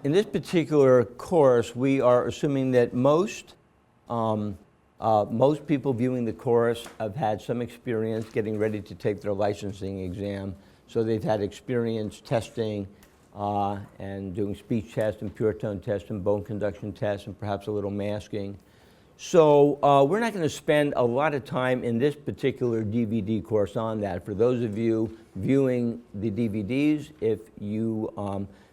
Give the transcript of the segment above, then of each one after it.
in this particular course, we are assuming that most people viewing the course have had some experience getting ready to take their licensing exam. So they've had experience testing and doing speech tests and pure tone tests and bone conduction tests and perhaps a little masking. So we're not going to spend a lot of time in this particular DVD course on that. For those of you viewing the DVDs, if you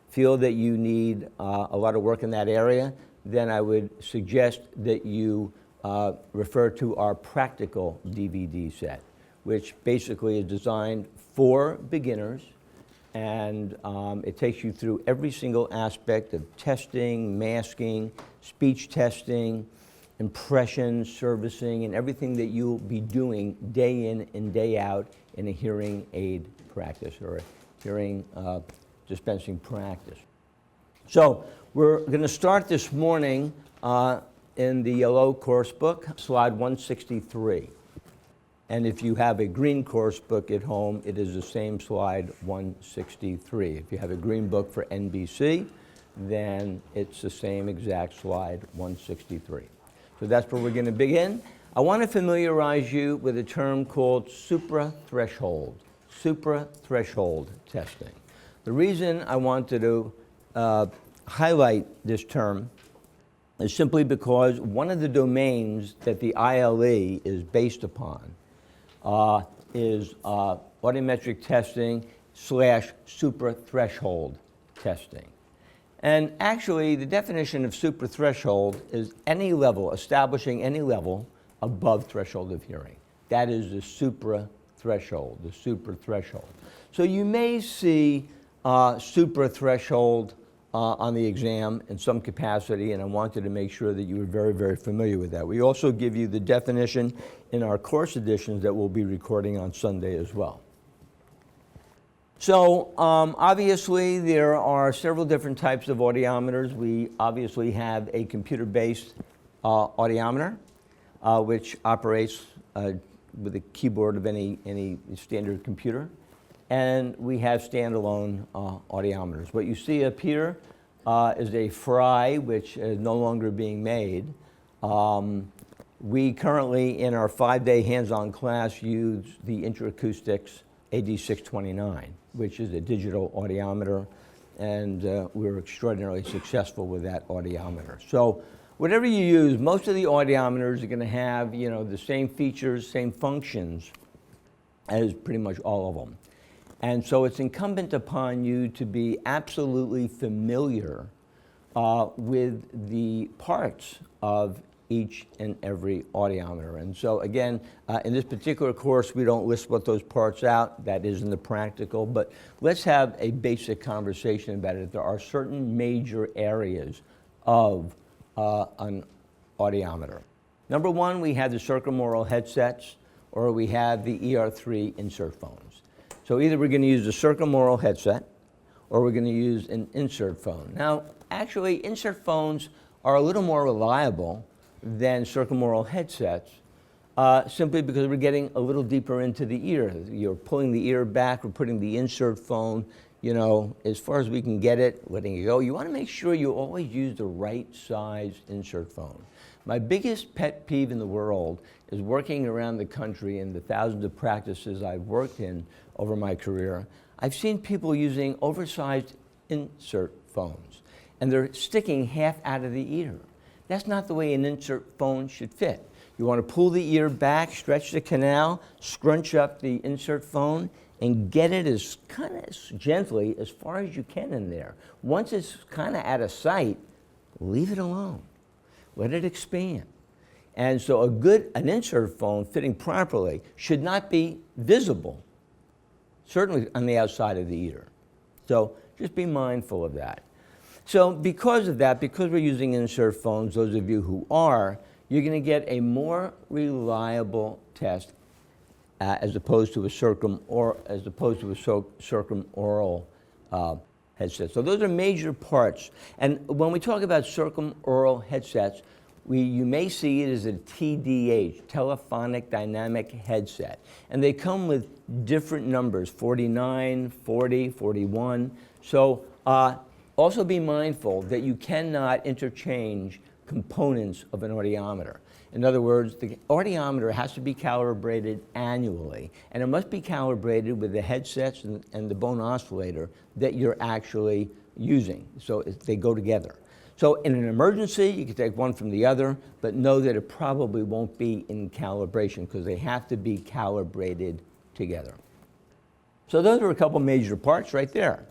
feel that you need a lot of work in that area, then I would suggest that you refer to our practical DVD set, which basically is designed for beginners, and it takes you through every single aspect of testing, masking, speech testing, impression, servicing, and everything that you'll be doing day in and day out in a hearing aid practice or a hearing dispensing practice. So we're going to start this morning in the yellow course book, slide 163. And if you have a green course book at home, it is the same slide 163. If you have a green book for NBC, then it's the same exact slide 163. So that's where we're going to begin. I want to familiarize you with a term called suprathreshold testing. The reason I wanted to highlight this term is simply because one of the domains that the ILE is based upon is audiometric testing / suprathreshold testing. And actually, the definition of suprathreshold is any level, establishing any level above threshold of hearing. That is the suprathreshold, the suprathreshold. So you may see suprathreshold on the exam in some capacity, and I wanted to make sure that you were very, very familiar with that. We also give you the definition in our course editions that we'll be recording on Sunday as well. So obviously there are several different types of audiometers. We obviously have a computer-based audiometer, which operates with the keyboard of any standard computer. And we have standalone audiometers. What you see up here is a Fry, which is no longer being made. We currently, in our 5-day hands-on class, use the Intra-Acoustics AD629, which is a digital audiometer, and we're extraordinarily successful with that audiometer. So whatever you use, most of the audiometers are going to have, the same features, same functions as pretty much all of them. And so it's incumbent upon you to be absolutely familiar with the parts of each and every audiometer. And so again, in this particular course, we don't list what those parts out. That is in the practical, but let's have a basic conversation about it. There are certain major areas of an audiometer. Number one, we have the circumaural headsets, or we have the ER3 insert phones. So either we're going to use the circumaural headset or we're going to use an insert phone. Now, actually, insert phones are a little more reliable than circumaural headsets simply because we're getting a little deeper into the ear. You're pulling the ear back, we're putting the insert phone, as far as we can get it, letting it go. You want to make sure you always use the right size insert phone. My biggest pet peeve in the world is working around the country in the thousands of practices I've worked in over my career. I've seen people using oversized insert phones, and they're sticking half out of the ear. That's not the way an insert phone should fit. You want to pull the ear back, stretch the canal, scrunch up the insert phone, and get it as kind of gently as far as you can in there. Once it's kind of out of sight, leave it alone. Let it expand. And so an insert phone fitting properly should not be visible, certainly on the outside of the ear. So just be mindful of that. So because of that, because we're using insert phones, those of you who are, you're going to get a more reliable test as opposed to a circumaural headset. So those are major parts. And when we talk about circumaural headsets, you may see it as a TDH, telephonic dynamic headset. And they come with different numbers, 49, 40, 41. So Also be mindful that you cannot interchange components of an audiometer. In other words, the audiometer has to be calibrated annually, and it must be calibrated with the headsets and the bone oscillator that you're actually using, so they go together. So in an emergency, you can take one from the other, but know that it probably won't be in calibration because they have to be calibrated together. So those are a couple major parts right there.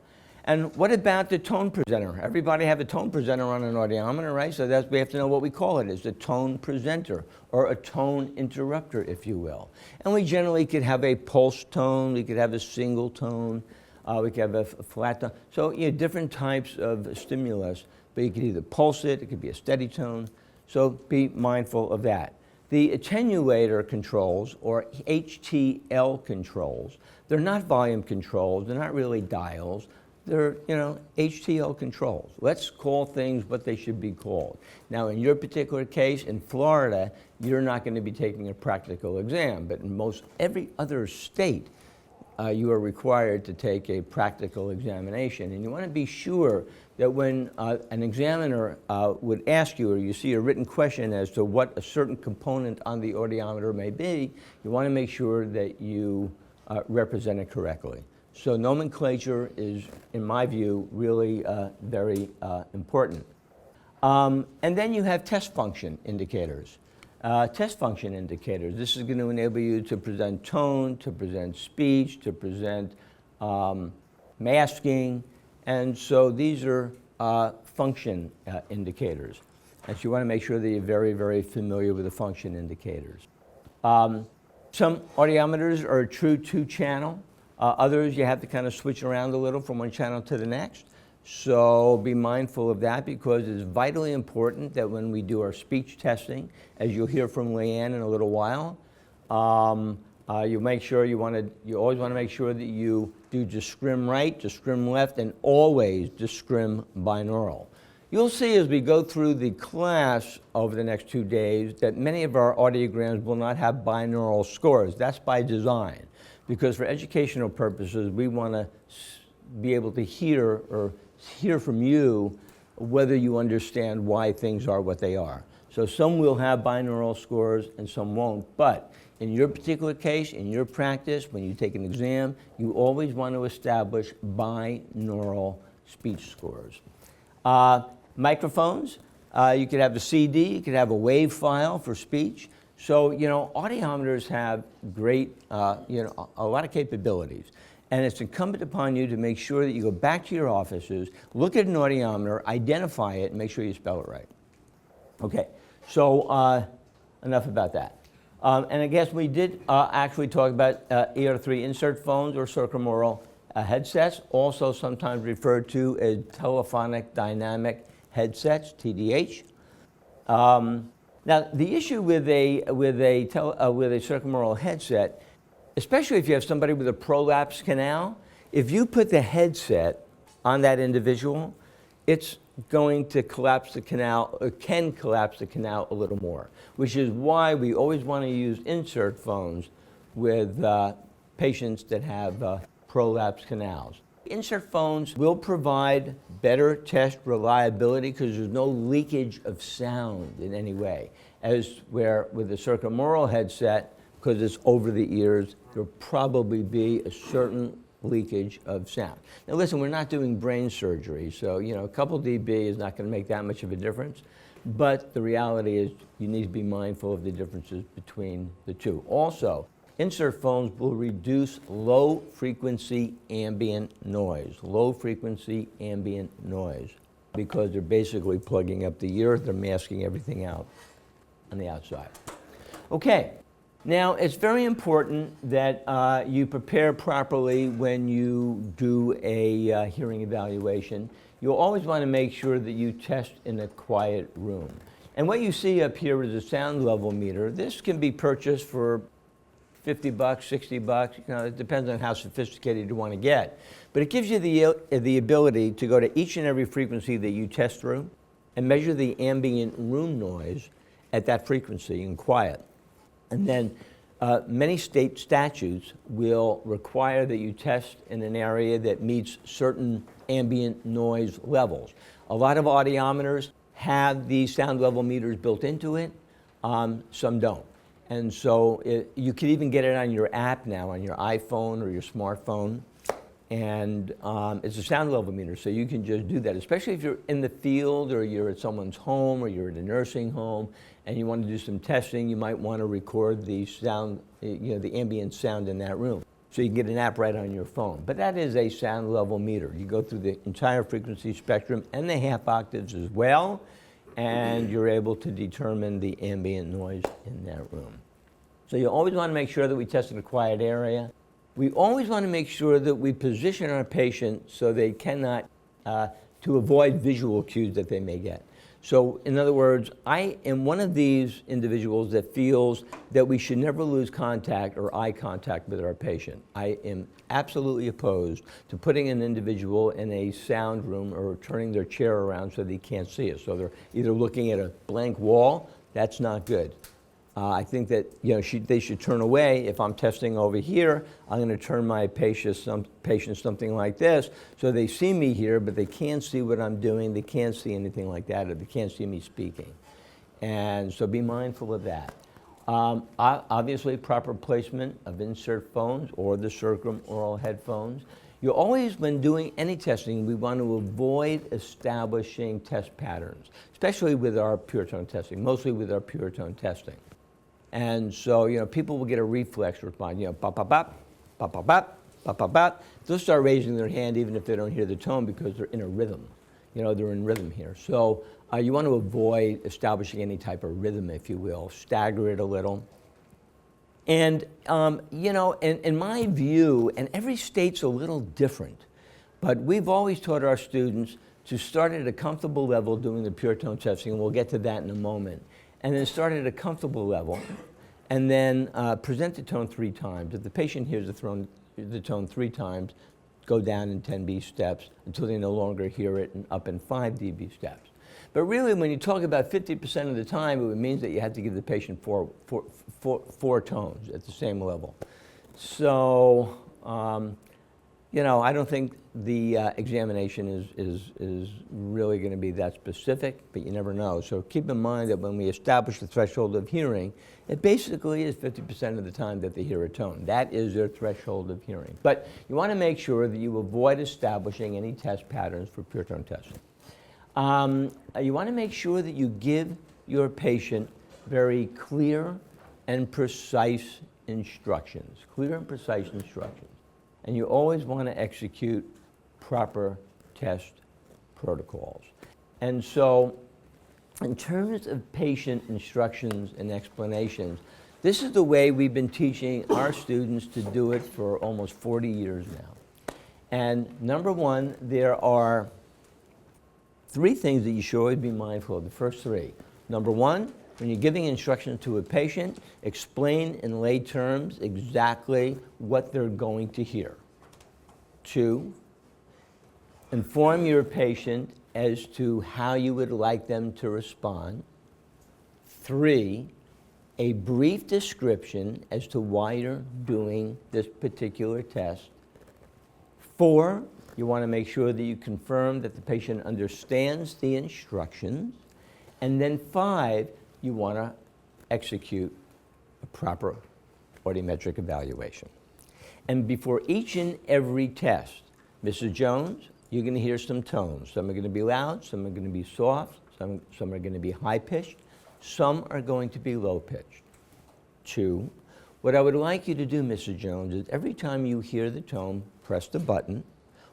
And what about the tone presenter? Everybody have a tone presenter on an audiometer, right? So we have to know what we call it. It's a tone presenter or a tone interrupter, if you will. And we generally could have a pulse tone, we could have a single tone, we could have a flat tone. So different types of stimulus, but you could either pulse it could be a steady tone. So be mindful of that. The attenuator controls, or HTL controls, they're not volume controls, they're not really dials. They're, HTL controls. Let's call things what they should be called. Now, in your particular case, in Florida, you're not going to be taking a practical exam, but in most every other state, you are required to take a practical examination. And you want to be sure that when an examiner would ask you, or you see a written question as to what a certain component on the audiometer may be, you want to make sure that you represent it correctly. So nomenclature is, in my view, really very important. And then you have test function indicators. This is going to enable you to present tone, to present speech, to present masking. And so these are function indicators. And so you want to make sure that you're very, very familiar with the function indicators. Some audiometers are a true two-channel. Others, you have to kind of switch around a little from one channel to the next. So be mindful of that, because it's vitally important that when we do our speech testing, as you'll hear from Leanne in a little while, you always want to make sure that you do discrim right, discrim left, and always discrim binaural. You'll see as we go through the class over the next 2 days that many of our audiograms will not have binaural scores. That's by design, because for educational purposes, we want to be able to hear from you whether you understand why things are what they are. So some will have binaural scores and some won't, but in your particular case, in your practice, when you take an exam, you always want to establish binaural speech scores. Microphones, you could have a CD, you could have a WAV file for speech. So, audiometers have great, a lot of capabilities. And it's incumbent upon you to make sure that you go back to your offices, look at an audiometer, identify it, and make sure you spell it right. Okay, so enough about that. And I guess we did actually talk about ER3 insert phones or circumaural headsets, also sometimes referred to as telephonic dynamic headsets, TDH. Now, the issue with a circumaural headset, especially if you have somebody with a prolapse canal, if you put the headset on that individual, it's going to collapse the canal, or can collapse the canal a little more, which is why we always want to use insert phones with patients that have prolapse canals. Insert phones will provide better test reliability because there's no leakage of sound in any way, as where with a circumaural headset, because it's over the ears, there'll probably be a certain leakage of sound. Now listen, we're not doing brain surgery, so a couple dB is not going to make that much of a difference, but the reality is you need to be mindful of the differences between the two. Also, insert phones will reduce low-frequency ambient noise, because they're basically plugging up the ear, they're masking everything out on the outside. Okay, now it's very important that you prepare properly when you do a hearing evaluation. You'll always want to make sure that you test in a quiet room. And what you see up here is a sound level meter. This can be purchased for $50, $60, it depends on how sophisticated you want to get. But it gives you the ability to go to each and every frequency that you test through and measure the ambient room noise at that frequency in quiet. And then many state statutes will require that you test in an area that meets certain ambient noise levels. A lot of audiometers have these sound level meters built into it, some don't. And so you can even get it on your app now, on your iPhone or your smartphone. And it's a sound level meter, so you can just do that, especially if you're in the field or you're at someone's home or you're at a nursing home and you want to do some testing. You might want to record the sound, the ambient sound in that room. So you can get an app right on your phone. But that is a sound level meter. You go through the entire frequency spectrum and the half octaves as well, and you're able to determine the ambient noise in that room. So you always want to make sure that we test in a quiet area. We always want to make sure that we position our patient so they cannot, to avoid visual cues that they may get. So in other words, I am one of these individuals that feels that we should never lose contact or eye contact with our patient. I am absolutely opposed to putting an individual in a sound room or turning their chair around so they can't see us. So they're either looking at a blank wall. That's not good. I think that they should turn away. If I'm testing over here, I'm going to turn my patient something like this, so they see me here, but they can't see what I'm doing. They can't see anything like that, or they can't see me speaking. And so be mindful of that. Obviously, proper placement of insert phones or the circumaural headphones. You always, when doing any testing, we want to avoid establishing test patterns, especially with our pure tone testing, mostly with our pure tone testing. And so, people will get a reflex response, bop, bop, bop, bop, bop, bop, bop, bop, bop. They'll start raising their hand even if they don't hear the tone because they're in a rhythm. They're in rhythm here. So you want to avoid establishing any type of rhythm, if you will. Stagger it a little. And, in my view, and every state's a little different, but we've always taught our students to start at a comfortable level doing the pure tone testing, and we'll get to that in a moment. And then start at a comfortable level, and then present the tone 3 times. If the patient hears the tone 3 times, go down in 10 B steps until they no longer hear it, and up in 5 dB steps. But really, when you talk about 50% of the time, it means that you have to give the patient four tones at the same level. So, I don't think the examination is really going to be that specific, but you never know. So keep in mind that when we establish the threshold of hearing, it basically is 50% of the time that they hear a tone. That is their threshold of hearing. But you want to make sure that you avoid establishing any test patterns for pure tone testing. You want to make sure that you give your patient very clear and precise instructions. Clear and precise instructions. And you always want to execute proper test protocols. And so, in terms of patient instructions and explanations, this is the way we've been teaching our students to do it for almost 40 years now. And number one, there are 3 things that you should always be mindful of, the first 3. Number one, when you're giving instructions to a patient, explain in lay terms exactly what they're going to hear. 2, inform your patient as to how you would like them to respond. 3, a brief description as to why you're doing this particular test. 4, you want to make sure that you confirm that the patient understands the instructions. And then 5, you want to execute a proper audiometric evaluation. And before each and every test, Mrs. Jones, you're going to hear some tones. Some are going to be loud, some are going to be soft, some are going to be high-pitched, some are going to be low-pitched. 2, what I would like you to do, Mrs. Jones, is every time you hear the tone, press the button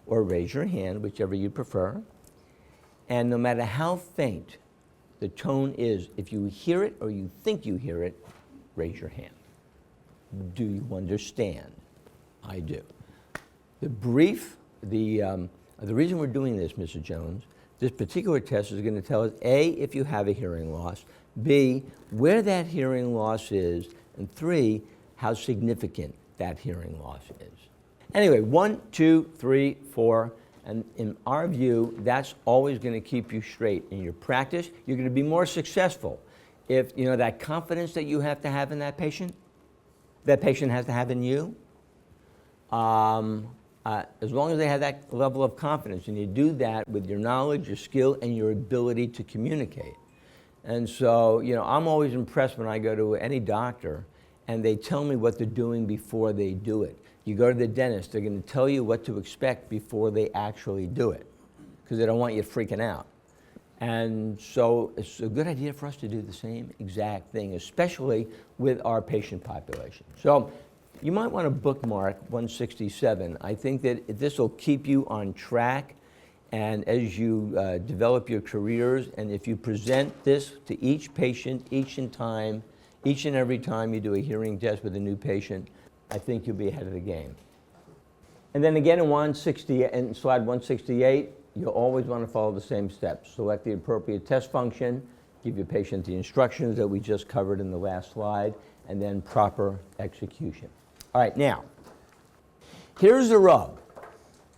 or raise your hand, whichever you prefer. And no matter how faint the tone is, if you hear it or you think you hear it, raise your hand. Do you understand? I do. The reason we're doing this, Mrs. Jones, this particular test is going to tell us, A, if you have a hearing loss, B, where that hearing loss is, and 3, how significant that hearing loss is. Anyway, 1, 2, 3, 4, and in our view, that's always going to keep you straight in your practice. You're going to be more successful if, that confidence that you have to have in that patient has to have in you. as long as they have that level of confidence, and you do that with your knowledge, your skill, and your ability to communicate. And so, I'm always impressed when I go to any doctor and they tell me what they're doing before they do it. You go to the dentist, they're going to tell you what to expect before they actually do it, because they don't want you freaking out. And so it's a good idea for us to do the same exact thing, especially with our patient population. So you might want to bookmark 167. I think that this will keep you on track, and as you develop your careers, and if you present this to each patient each and every time you do a hearing test with a new patient, I think you'll be ahead of the game. And then again in slide 168, you'll always want to follow the same steps. Select the appropriate test function, give your patient the instructions that we just covered in the last slide, and then proper execution. All right, now, here's the rub.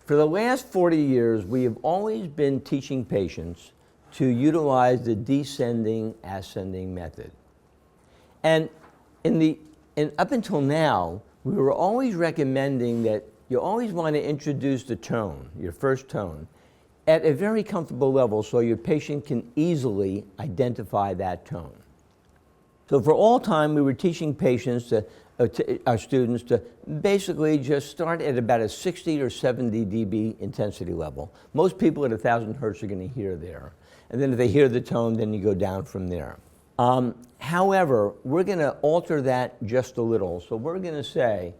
For the last 40 years, we have always been teaching patients to utilize the descending-ascending method. And up until now, we were always recommending that you always want to introduce the tone, your first tone, at a very comfortable level so your patient can easily identify that tone. So for all time, we were teaching patients, our students, to basically just start at about a 60 or 70 dB intensity level. Most people at 1,000 hertz are going to hear there. And then if they hear the tone, then you go down from there. However, we're going to alter that just a little. So we're going to say,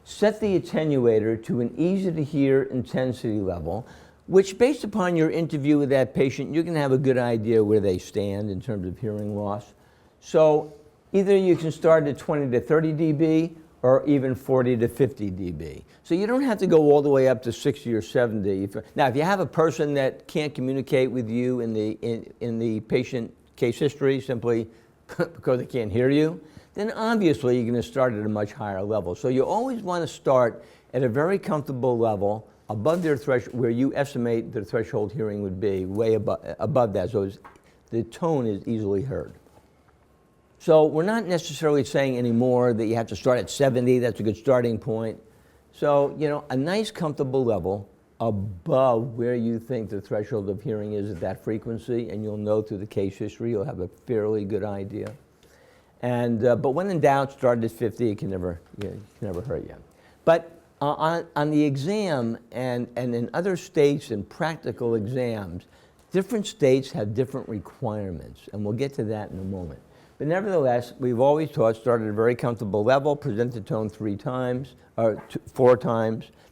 set the attenuator to an easy-to-hear intensity level, which, based upon your interview with that patient, you're going to have a good idea where they stand in terms of hearing loss. So either you can start at 20 to 30 dB or even 40 to 50 dB. So you don't have to go all the way up to 60 or 70. Now, if you have a person that can't communicate with you in the patient case history simply because they can't hear you, then obviously you're going to start at a much higher level. So you always want to start at a very comfortable level above their threshold, where you estimate their threshold hearing would be, way above that, so the tone is easily heard. So we're not necessarily saying anymore that you have to start at 70, that's a good starting point. So, a nice comfortable level above where you think the threshold of hearing is at that frequency, and you'll know through the case history, you'll have a fairly good idea. And, but when in doubt, start at 50, it can never hurt you. But on the exam and in other states and practical exams, different states have different requirements, and we'll get to that in a moment. But nevertheless, we've always taught start at a very comfortable level, present the tone 4 times.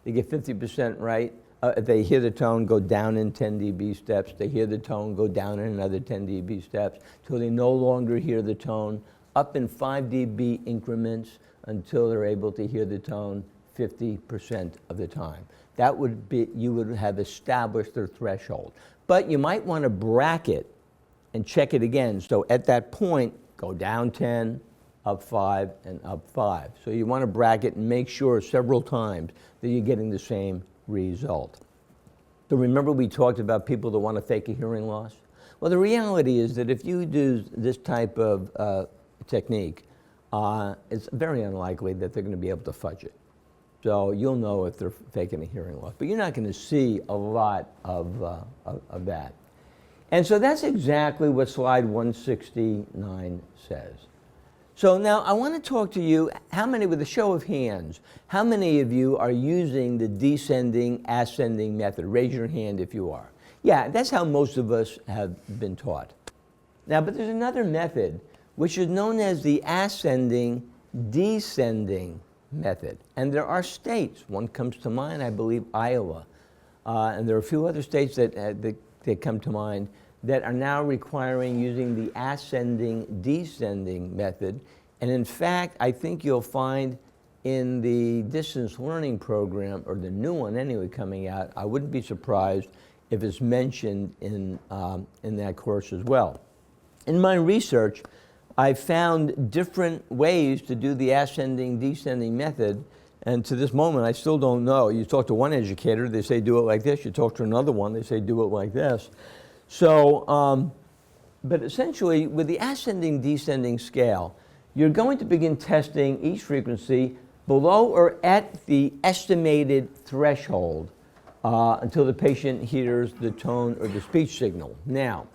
They get 50% right. If they hear the tone, go down in 10 dB steps. They hear the tone, go down in another 10 dB steps, till they no longer hear the tone, up in 5 dB increments until they're able to hear the tone 50% of the time. That would be, you would have established their threshold. But you might want to bracket and check it again. So at that point, go down 10, up 5, and up 5. So you want to bracket and make sure several times that you're getting the same result. So remember we talked about people that want to fake a hearing loss? Well, the reality is that if you do this type of technique, it's very unlikely that they're going to be able to fudge it. So you'll know if they're faking a hearing loss, but you're not going to see a lot of that. And so that's exactly what slide 169 says. So now I want to talk to you, with a show of hands, how many of you are using the descending-ascending method? Raise your hand if you are. Yeah, that's how most of us have been taught. Now, but there's another method, which is known as the ascending-descending method. And there are states, one comes to mind, I believe Iowa, and there are a few other states that come to mind that are now requiring using the ascending-descending method. And in fact, I think you'll find in the distance learning program, or the new one anyway coming out, I wouldn't be surprised if it's mentioned in that course as well. In my research, I found different ways to do the ascending-descending method, and to this moment, I still don't know. You talk to one educator, they say do it like this. You talk to another one, they say do it like this. So, but essentially, with the ascending-descending scale, you're going to begin testing each frequency below or at the estimated threshold until the patient hears the tone or the speech signal. Now,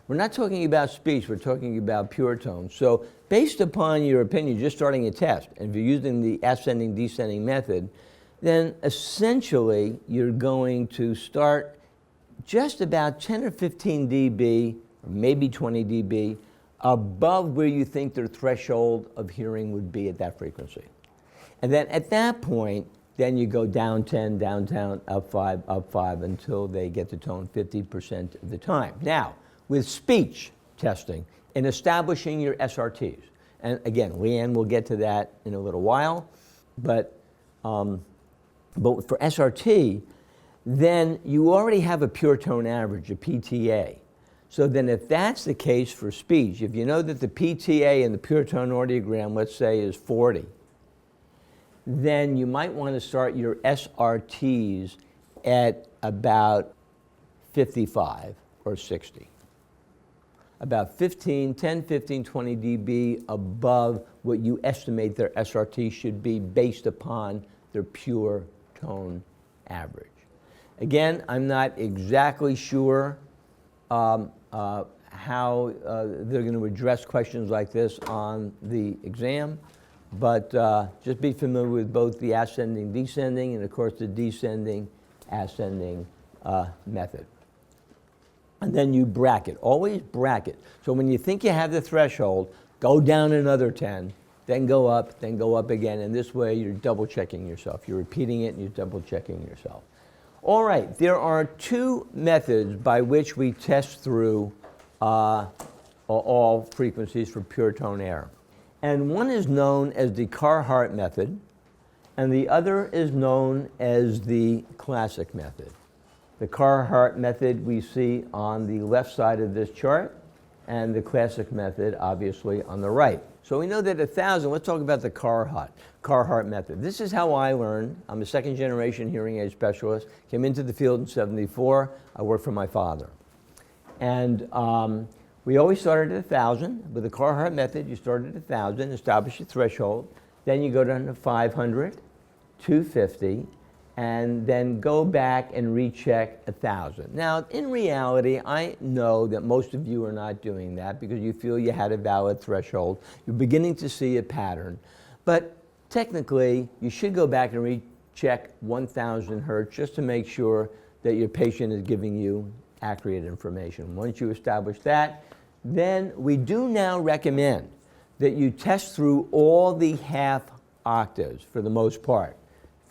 we're not talking about speech, we're talking about pure tone. So based upon your opinion, just starting a test, and if you're using the ascending-descending method, then essentially you're going to start just about 10 or 15 dB, or maybe 20 dB, above where you think their threshold of hearing would be at that frequency. And then at that point, then you go down 10, down 10, up 5, until they get the tone 50% of the time. Now, with speech testing and establishing your SRTs, and again, Leanne will get to that in a little while, but for SRT, then you already have a pure tone average, a PTA. So then if that's the case for speech, if you know that the PTA in the pure tone audiogram, let's say, is 40, then you might want to start your SRTs at about 55 or 60. About 10, 15, 20 dB above what you estimate their SRT should be based upon their pure tone average. Again, I'm not exactly sure how they're going to address questions like this on the exam, but just be familiar with both the ascending, descending, and of course the descending, ascending method. And then you bracket, always bracket. So when you think you have the threshold, go down another 10, then go up again, and this way you're double checking yourself. You're repeating it and you're double checking yourself. All right, there are two methods by which we test through all frequencies for pure tone air. And one is known as the Carhart method, and the other is known as the classic method. The Carhart method we see on the left side of this chart, and the classic method obviously on the right. So we know that 1,000, let's talk about the Carhart method. This is how I learned. I'm a second generation hearing aid specialist, came into the field in '74. I worked for my father. And we always started at 1,000. With the Carhart method, you start at 1,000, establish a threshold, then you go down to 500, 250, and then go back and recheck 1,000. Now, in reality, I know that most of you are not doing that because you feel you had a valid threshold. You're beginning to see a pattern. But technically, you should go back and recheck 1,000 hertz just to make sure that your patient is giving you accurate information. Once you establish that, then we do now recommend that you test through all the half octaves for the most part.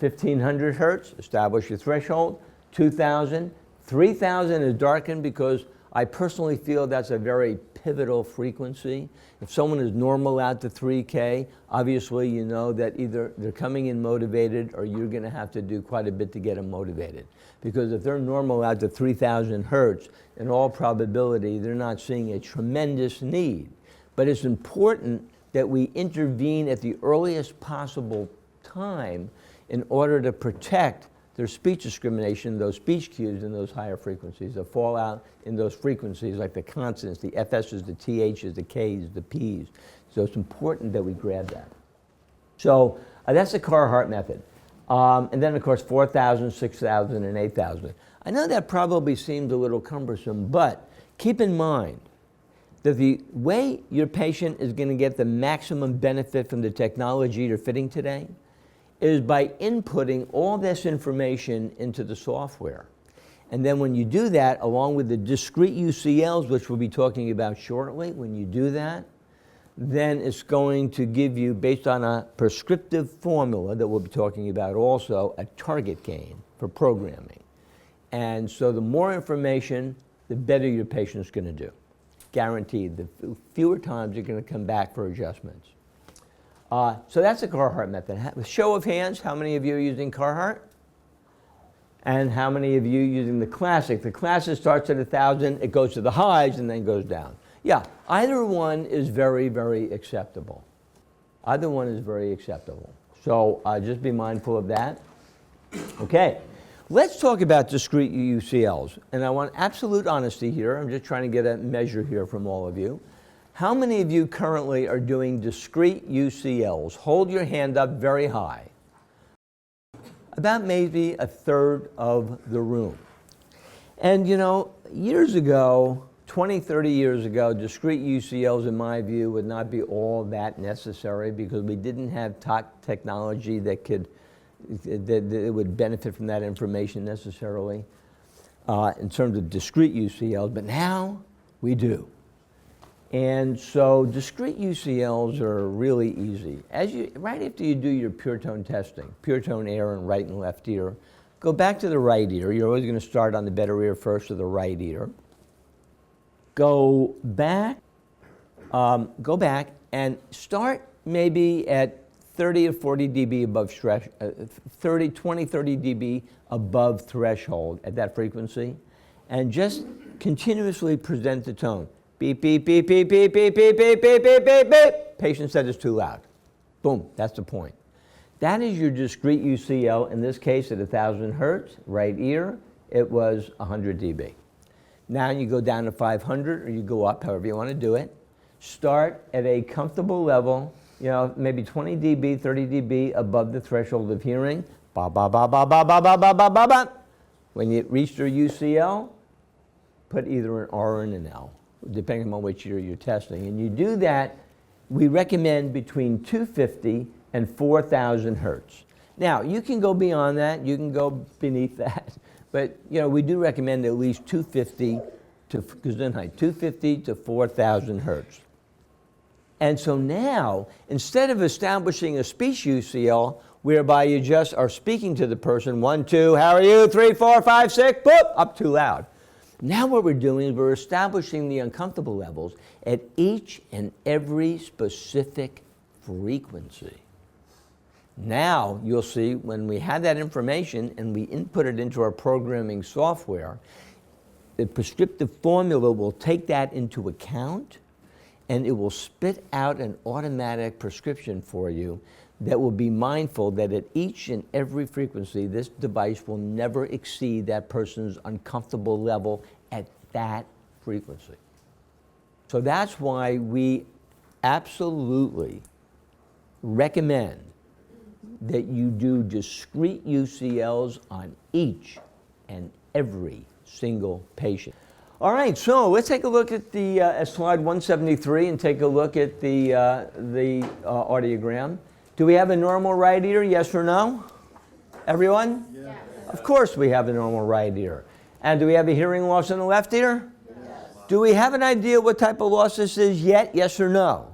1,500 hertz, establish your threshold. 2,000, 3,000 is darkened because I personally feel that's a very pivotal frequency. If someone is normal out to 3K, obviously you know that either they're coming in motivated or you're going to have to do quite a bit to get them motivated. Because if they're normal out to 3,000 hertz, in all probability they're not seeing a tremendous need. But it's important that we intervene at the earliest possible time in order to protect their speech discrimination, those speech cues in those higher frequencies, the fallout in those frequencies like the consonants, the FS's, the TH's, the K's, the P's. So it's important that we grab that. So that's the Carhart method. And then of course 4,000, 6,000, and 8,000. I know that probably seems a little cumbersome, but keep in mind that the way your patient is going to get the maximum benefit from the technology you're fitting today is by inputting all this information into the software. And then when you do that, along with the discrete UCLs, which we'll be talking about shortly, when you do that, then it's going to give you, based on a prescriptive formula that we'll be talking about also, a target gain for programming. And so the more information, the better your patient's going to do. Guaranteed. The fewer times you're going to come back for adjustments. So that's the Carhart method. Show of hands, how many of you are using Carhart? And how many of you are using the classic? The classic starts at 1,000, it goes to the highs and then goes down. Yeah, either one is very, very acceptable. Either one is very acceptable. So just be mindful of that. Okay, let's talk about discrete UCLs. And I want absolute honesty here. I'm just trying to get a measure here from all of you. How many of you currently are doing discrete UCLs? Hold your hand up very high. about maybe a third of the room. And you know, years ago, 20, 30 years ago, discrete UCLs, in my view, would not be all that necessary because we didn't have technology that would benefit from that information necessarily in terms of discrete UCLs, but now we do. And so discrete UCLs are really easy. Right after you do your pure tone testing, pure tone air in right and left ear, go back to the right ear. You're always going to start on the better ear first, or the right ear. Go back and start maybe at 30 or 40 dB above 30 dB above threshold at that frequency, and just continuously present the tone. Beep, beep, beep, beep, beep, beep, beep, beep, beep, beep, beep, beep. Patient said it's too loud. Boom, that's the point. That is your discrete UCL. In this case, at 1,000 hertz, right ear, it was 100 dB. Now you go down to 500, or you go up, however you want to do it. Start at a comfortable level, you know, maybe 20 dB, 30 dB above the threshold of hearing. Ba, ba, ba, ba, ba, ba, ba, ba, ba, ba, ba. When you reach your UCL, put either an R or an L, depending on which ear you're testing. And you do that, we recommend between 250 and 4,000 hertz. Now, you can go beyond that, you can go beneath that, but you know, we do recommend at least 250 to 4,000 hertz. And so now, instead of establishing a speech UCL, whereby you just are speaking to the person, 1, 2, how are you, 3, 4, 5, 6, boop, up too loud. Now what we're doing is we're establishing the uncomfortable levels at each and every specific frequency. Now you'll see when we have that information and we input it into our programming software, the prescriptive formula will take that into account, and it will spit out an automatic prescription for you that will be mindful that at each and every frequency, this device will never exceed that person's uncomfortable level at that frequency. So that's why we absolutely recommend that you do discrete UCLs on each and every single patient. All right, so let's take a look at the slide 173 and take a look at the audiogram. Do we have a normal right ear, yes or no? Everyone? Yes. Of course we have a normal right ear. And do we have a hearing loss in the left ear? Yes. Do we have an idea what type of loss this is yet, yes or no?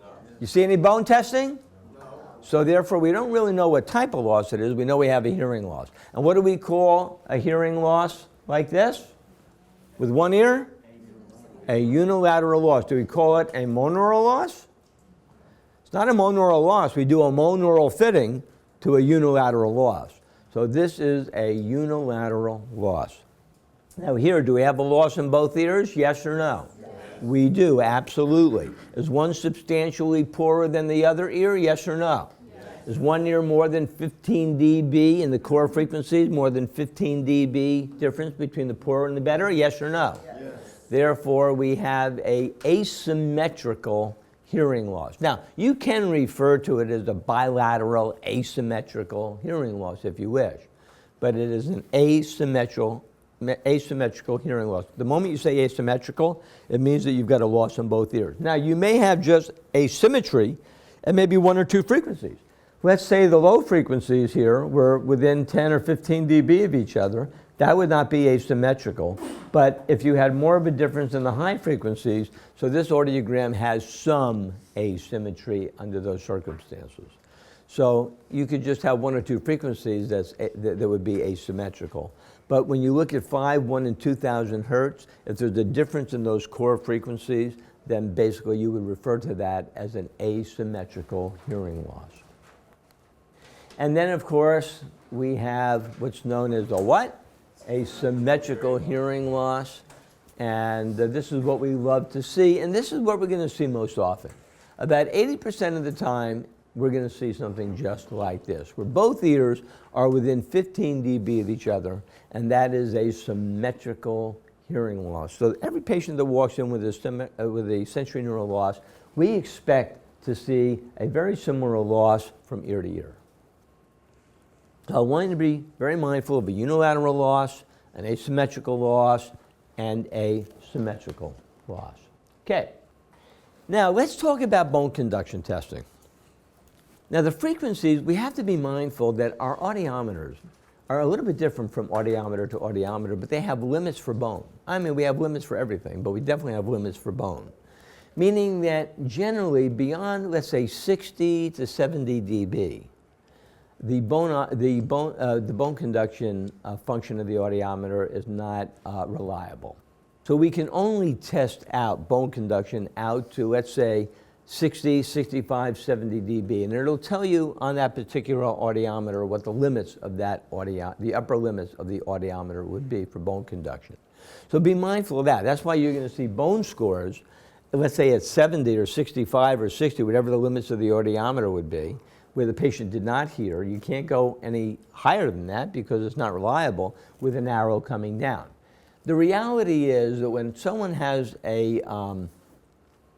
No. You see any bone testing? No. So therefore we don't really know what type of loss it is. We know we have a hearing loss. And what do we call a hearing loss like this? With one ear? A unilateral loss. Do we call it a monaural loss? It's not a monaural loss. We do a monaural fitting to a unilateral loss. So this is a unilateral loss. Now here, do we have a loss in both ears? Yes or no? Yes. We do, absolutely. Is one substantially poorer than the other ear? Yes or no? Yes. Is one ear more than 15 dB in the core frequencies, more than 15 dB difference between the poorer and the better? Yes or no? Yes. Therefore, we have a asymmetrical hearing loss. Now, you can refer to it as a bilateral asymmetrical hearing loss if you wish, but it is an asymmetrical hearing loss. The moment you say asymmetrical, it means that you've got a loss in both ears. Now, you may have just asymmetry at maybe 1 or 2 frequencies. Let's say the low frequencies here were within 10 or 15 dB of each other. That would not be asymmetrical. But if you had more of a difference in the high frequencies, so this audiogram has some asymmetry under those circumstances. So you could just have 1 or 2 frequencies that would be asymmetrical. But when you look at 5, 1, and 2,000 hertz, if there's a difference in those core frequencies, then basically you would refer to that as an asymmetrical hearing loss. And then, of course, we have what's known as a what? A symmetrical hearing loss. And this is what we love to see, and this is what we're going to see most often. About 80% of the time, we're going to see something just like this, where both ears are within 15 dB of each other, and that is a symmetrical hearing loss. So every patient that walks in with a sensorineural loss, we expect to see a very similar loss from ear to ear. So I want you to be very mindful of a unilateral loss, an asymmetrical loss, and a symmetrical loss. Okay. Now let's talk about bone conduction testing. Now the frequencies, we have to be mindful that our audiometers are a little bit different from audiometer to audiometer, but they have limits for bone. I mean, we have limits for everything, but we definitely have limits for bone. Meaning that generally beyond, let's say, 60 to 70 dB, the bone conduction function of the audiometer is not reliable. So we can only test out bone conduction out to, let's say, 60, 65, 70 dB, and it'll tell you on that particular audiometer what the limits of that the upper limits of the audiometer would be for bone conduction. So be mindful of that. That's why you're going to see bone scores, let's say at 70 or 65 or 60, whatever the limits of the audiometer would be, where the patient did not hear. You can't go any higher than that because it's not reliable with an arrow coming down. The reality is that when someone has a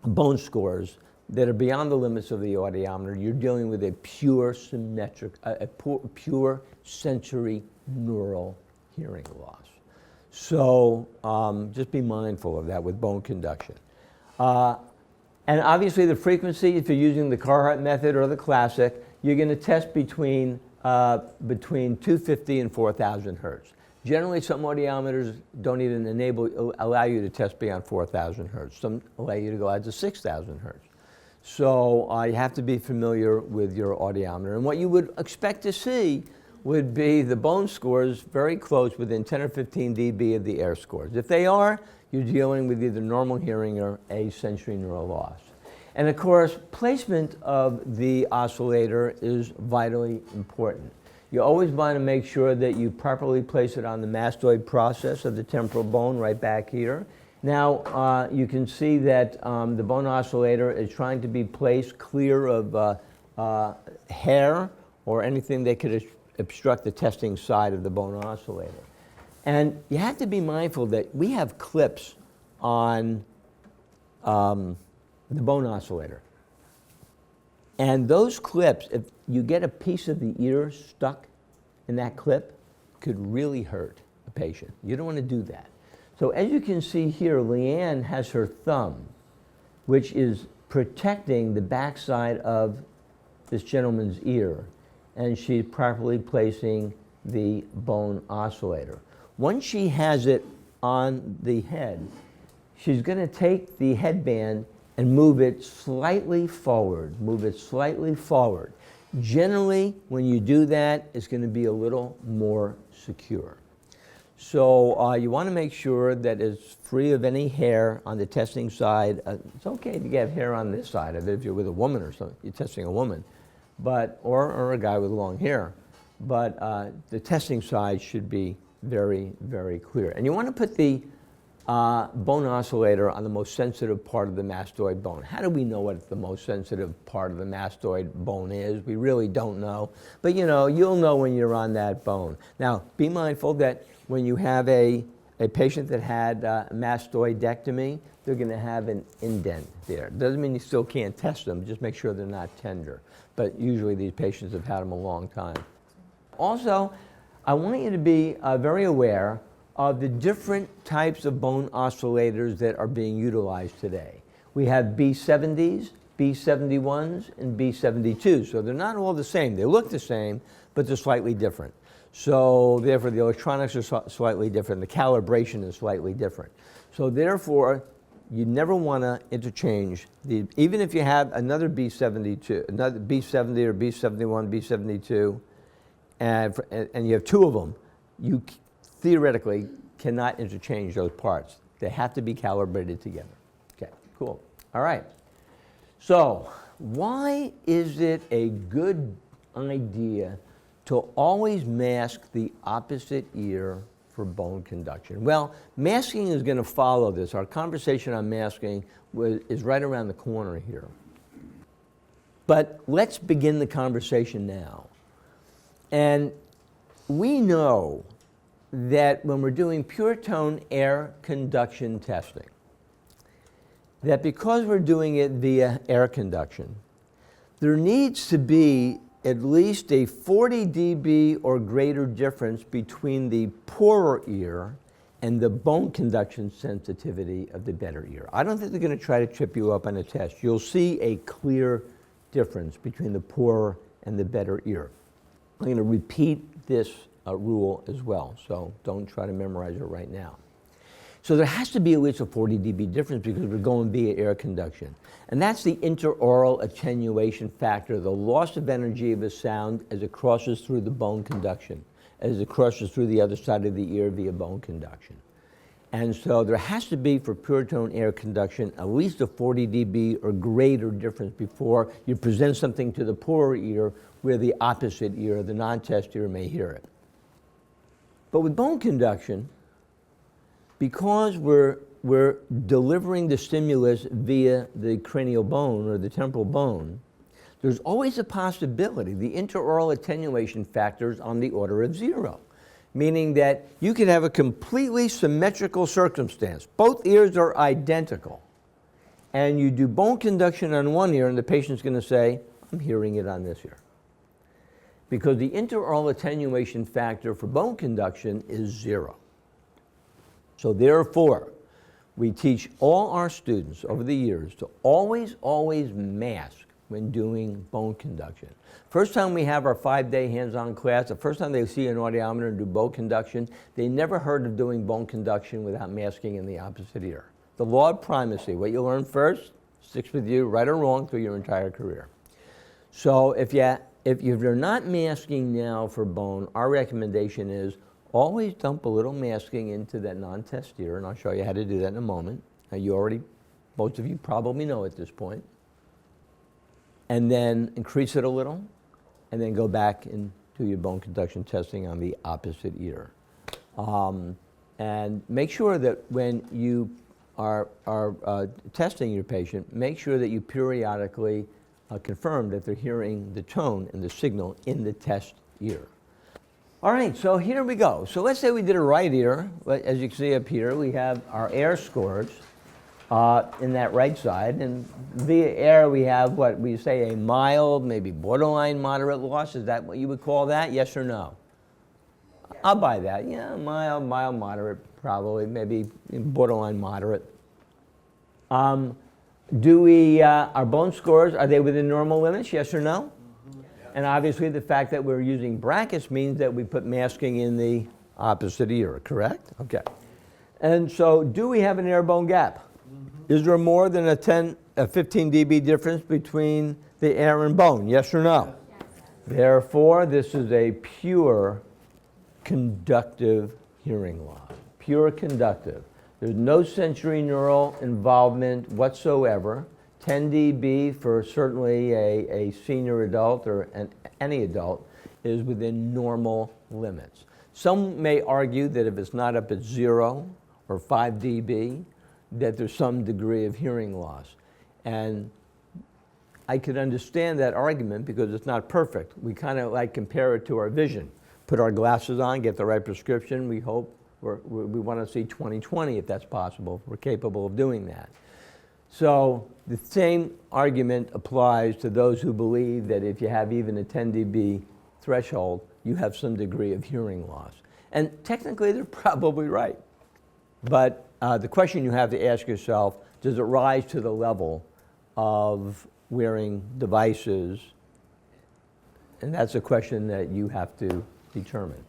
bone scores that are beyond the limits of the audiometer, you're dealing with a pure symmetric, pure sensory neural hearing loss. So just be mindful of that with bone conduction. And obviously the frequency, if you're using the Carhart method or the classic, you're going to test between 250 and 4,000 hertz. Generally, some audiometers don't even allow you to test beyond 4,000 hertz. Some allow you to go out to 6,000 hertz. So you have to be familiar with your audiometer. And what you would expect to see would be the bone scores very close, within 10 or 15 dB of the air scores. If they are, you're dealing with either normal hearing or a sensory neural loss. And of course, placement of the oscillator is vitally important. You always want to make sure that you properly place it on the mastoid process of the temporal bone right back here. Now, you can see that the bone oscillator is trying to be placed clear of hair or anything that could obstruct the testing side of the bone oscillator. And you have to be mindful that we have clips on the bone oscillator. And those clips, if you get a piece of the ear stuck in that clip, could really hurt a patient. You don't want to do that. So as you can see here, Leanne has her thumb, which is protecting the backside of this gentleman's ear, and she's properly placing the bone oscillator. Once she has it on the head, she's going to take the headband and move it slightly forward. Move it slightly forward. Generally, when you do that, it's going to be a little more secure. So you want to make sure that it's free of any hair on the testing side. It's okay to get hair on this side of it if you're with a woman or something. You're testing a woman, but or a guy with long hair. But the testing side should be very, very clear. And you want to put the bone oscillator on the most sensitive part of the mastoid bone. How do we know what the most sensitive part of the mastoid bone is? We really don't know. But you know, you'll know when you're on that bone. Now, be mindful that when you have a patient that had mastoidectomy, they're going to have an indent there. Doesn't mean you still can't test them, just make sure they're not tender. But usually these patients have had them a long time. Also, I want you to be very aware of the different types of bone oscillators that are being utilized today. We have B70s, B71s, and B72s. So they're not all the same. They look the same, but they're slightly different. So therefore, the electronics are slightly different. The calibration is slightly different. So therefore, you never want to interchange, even if you have another B72, another B70 or B71, B72, and you have two of them, you theoretically cannot interchange those parts. They have to be calibrated together. Okay, cool. All right. So why is it a good idea to always mask the opposite ear for bone conduction? Well, masking is going to follow this. Our conversation on masking is right around the corner here. But let's begin the conversation now. And we know that when we're doing pure tone air conduction testing, that because we're doing it via air conduction, there needs to be at least a 40 dB or greater difference between the poorer ear and the bone conduction sensitivity of the better ear. I don't think they're going to try to trip you up on a test. You'll see a clear difference between the poorer and the better ear. I'm going to repeat this rule as well, so don't try to memorize it right now. So there has to be at least a 40 dB difference because we're going via air conduction. And that's the interaural attenuation factor, the loss of energy of a sound as it crosses through the bone conduction, as it crosses through the other side of the ear via bone conduction. And so there has to be, for pure tone air conduction, at least a 40 dB or greater difference before you present something to the poorer ear where the opposite ear, the non-test ear, may hear it. But with bone conduction, because we're delivering the stimulus via the cranial bone or the temporal bone, there's always a possibility the interaural attenuation factor is on the order of 0, meaning that you can have a completely symmetrical circumstance. Both ears are identical, and you do bone conduction on one ear, and the patient's going to say, I'm hearing it on this ear. Because the interaural attenuation factor for bone conduction is 0. So therefore, we teach all our students over the years to always mask when doing bone conduction. First time we have our 5-day hands-on class, the first time they see an audiometer and do bone conduction, they never heard of doing bone conduction without masking in the opposite ear. The law of primacy, what you learn first, sticks with you, right or wrong, through your entire career. So if you're not masking now for bone, our recommendation is always dump a little masking into that non-test ear, and I'll show you how to do that in a moment. Now most of you probably know at this point. And then increase it a little, and then go back and do your bone conduction testing on the opposite ear. And make sure that when you are testing your patient, make sure that you periodically confirm that they're hearing the tone and the signal in the test ear. All right, so here we go. So let's say we did a right ear. As you can see up here, we have our air scores in that right side. And via air, we have what we say a mild, maybe borderline moderate loss. Is that what you would call that? Yes or no? I'll buy that. Yeah, mild, moderate, probably. Maybe borderline moderate. Our bone scores, are they within normal limits? Yes or no? And obviously the fact that we're using brackets means that we put masking in the opposite ear, correct? Okay. And so do we have an air bone gap? Is there more than a 15 dB difference between the air and bone? Yes or no? Yes. Therefore, this is a pure conductive hearing loss. Pure conductive. There's no sensory neural involvement whatsoever. 10 dB for certainly a senior adult or any adult is within normal limits. Some may argue that if it's not up at 0 or 5 dB, that there's some degree of hearing loss. And I could understand that argument because it's not perfect. We kind of like compare it to our vision. Put our glasses on, get the right prescription. We hope we want to see 20/20 if that's possible. We're capable of doing that. So the same argument applies to those who believe that if you have even a 10 dB threshold, you have some degree of hearing loss. And technically, they're probably right. But the question you have to ask yourself, does it rise to the level of wearing devices? And that's a question that you have to determine.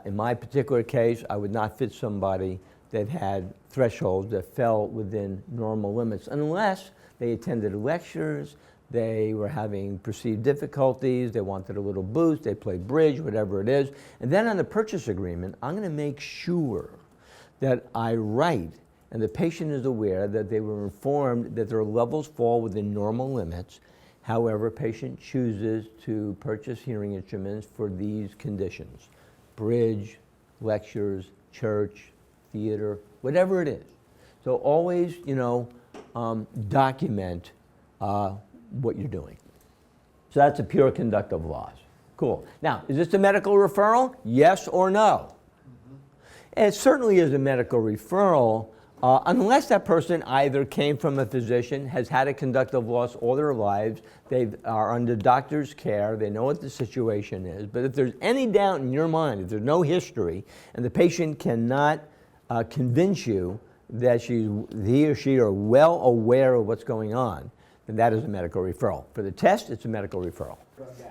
In my particular case, I would not fit somebody that had thresholds that fell within normal limits unless they attended lectures, they were having perceived difficulties, they wanted a little boost, they played bridge, whatever it is. And then on the purchase agreement, I'm going to make sure that I write and the patient is aware that they were informed that their levels fall within normal limits. However, patient chooses to purchase hearing instruments for these conditions: bridge, lectures, church, theater, whatever it is. So always, document what you're doing. So that's a pure conductive loss. Cool. Now, is this a medical referral? Yes or no? And it certainly is a medical referral Unless that person either came from a physician, has had a conductive loss all their lives, they are under doctor's care, they know what the situation is. But if there's any doubt in your mind, if there's no history, and the patient cannot convince you that he or she are well aware of what's going on, then that is a medical referral. For the test, it's a medical referral.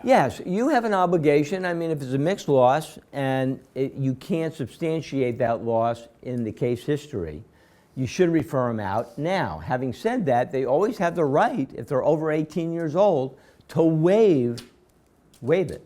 Yes, you have an obligation. I mean, if it's a mixed loss and you can't substantiate that loss in the case history, you should refer them out. Now, having said that, they always have the right, if they're over 18 years old, to waive it. Right.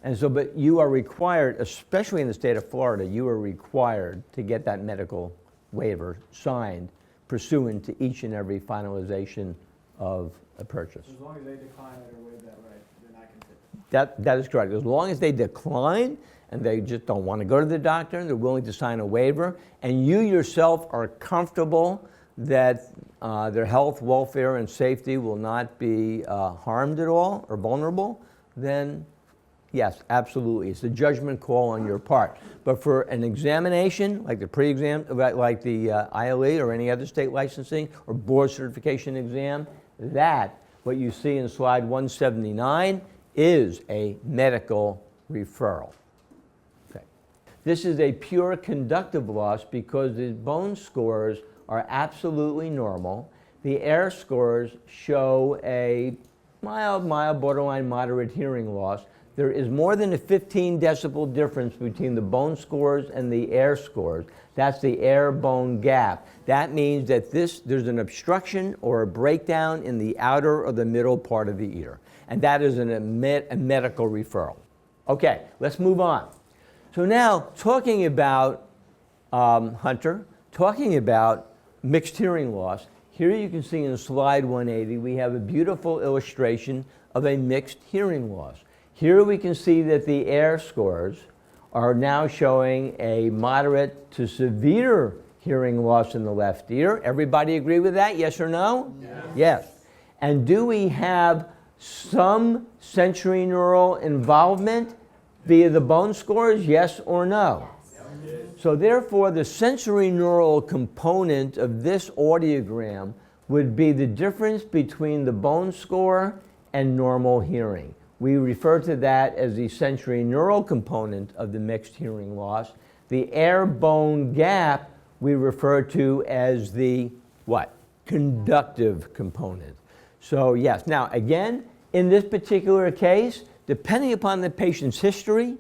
And so, but you are required, especially in the state of Florida, you are required to get that medical waiver signed pursuant to each and every finalization of a purchase. As long as they decline it or waive that right, then I can take it. That is correct. As long as they decline and they just don't want to go to the doctor, they're willing to sign a waiver, and you yourself are comfortable that their health, welfare, and safety will not be harmed at all or vulnerable, then yes, absolutely. It's a judgment call on your part. But for an examination, like the pre-exam, like the ILE or any other state licensing or board certification exam, that, what you see in slide 179, is a medical referral. Okay. This is a pure conductive loss because the bone scores are absolutely normal. The air scores show a mild, borderline moderate hearing loss. There is more than a 15 decibel difference between the bone scores and the air scores. That's the air-bone gap. That means that there's an obstruction or a breakdown in the outer or the middle part of the ear. And that is a medical referral. Okay, let's move on. So now, talking about Hunter, talking about mixed hearing loss, here you can see in slide 180, we have a beautiful illustration of a mixed hearing loss. Here we can see that the air scores are now showing a moderate to severe hearing loss in the left ear. Everybody agree with that, yes or no? Yes. Yes. And do we have some sensory neural involvement via the bone scores, yes or no? Yes. So therefore, the sensory neural component of this audiogram would be the difference between the bone score and normal hearing. We refer to that as the sensory neural component of the mixed hearing loss. The air-bone gap we refer to as the what? Conductive component. So yes, now again, in this particular case, depending upon the patient's history,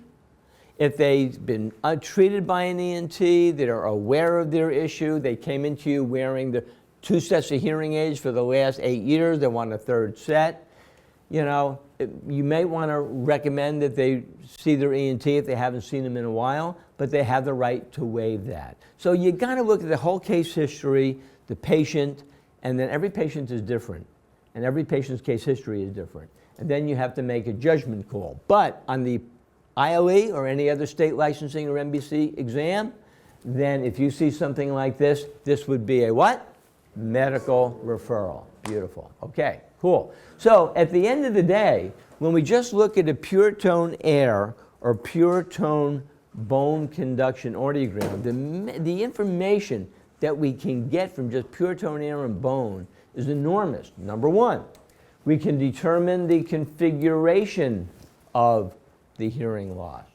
if they've been treated by an ENT, that are aware of their issue, they came into you wearing the 2 sets of hearing aids for the last 8 years, they want a 3rd set, you know, you may want to recommend that they see their ENT if they haven't seen them in a while, but they have the right to waive that. So you got to look at the whole case history, the patient, and then every patient is different, and every patient's case history is different. And then you have to make a judgment call. But on the ILE or any other state licensing or MBC exam, then if you see something like this, this would be a what? Medical referral. Beautiful. Okay, cool. So at the end of the day, when we just look at a pure tone air or pure tone bone conduction audiogram, the information that we can get from just pure tone air and bone is enormous. Number one, we can determine the configuration of the hearing loss.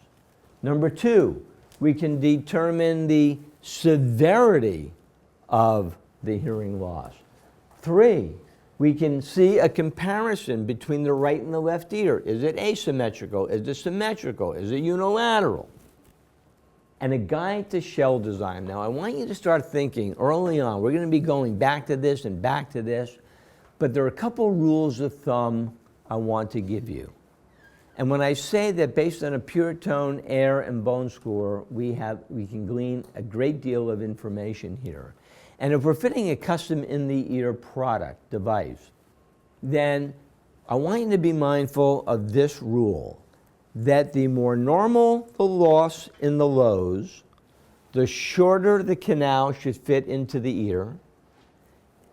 Number two, we can determine the severity of the hearing loss. 3, we can see a comparison between the right and the left ear. Is it asymmetrical? Is it symmetrical? Is it unilateral? And a guide to shell design. Now, I want you to start thinking early on. We're going to be going back to this and back to this, but there are a couple rules of thumb I want to give you. And when I say that based on a pure tone air and bone score, we can glean a great deal of information here. And if we're fitting a custom in-the-ear product device, then I want you to be mindful of this rule, that the more normal the loss in the lows, the shorter the canal should fit into the ear,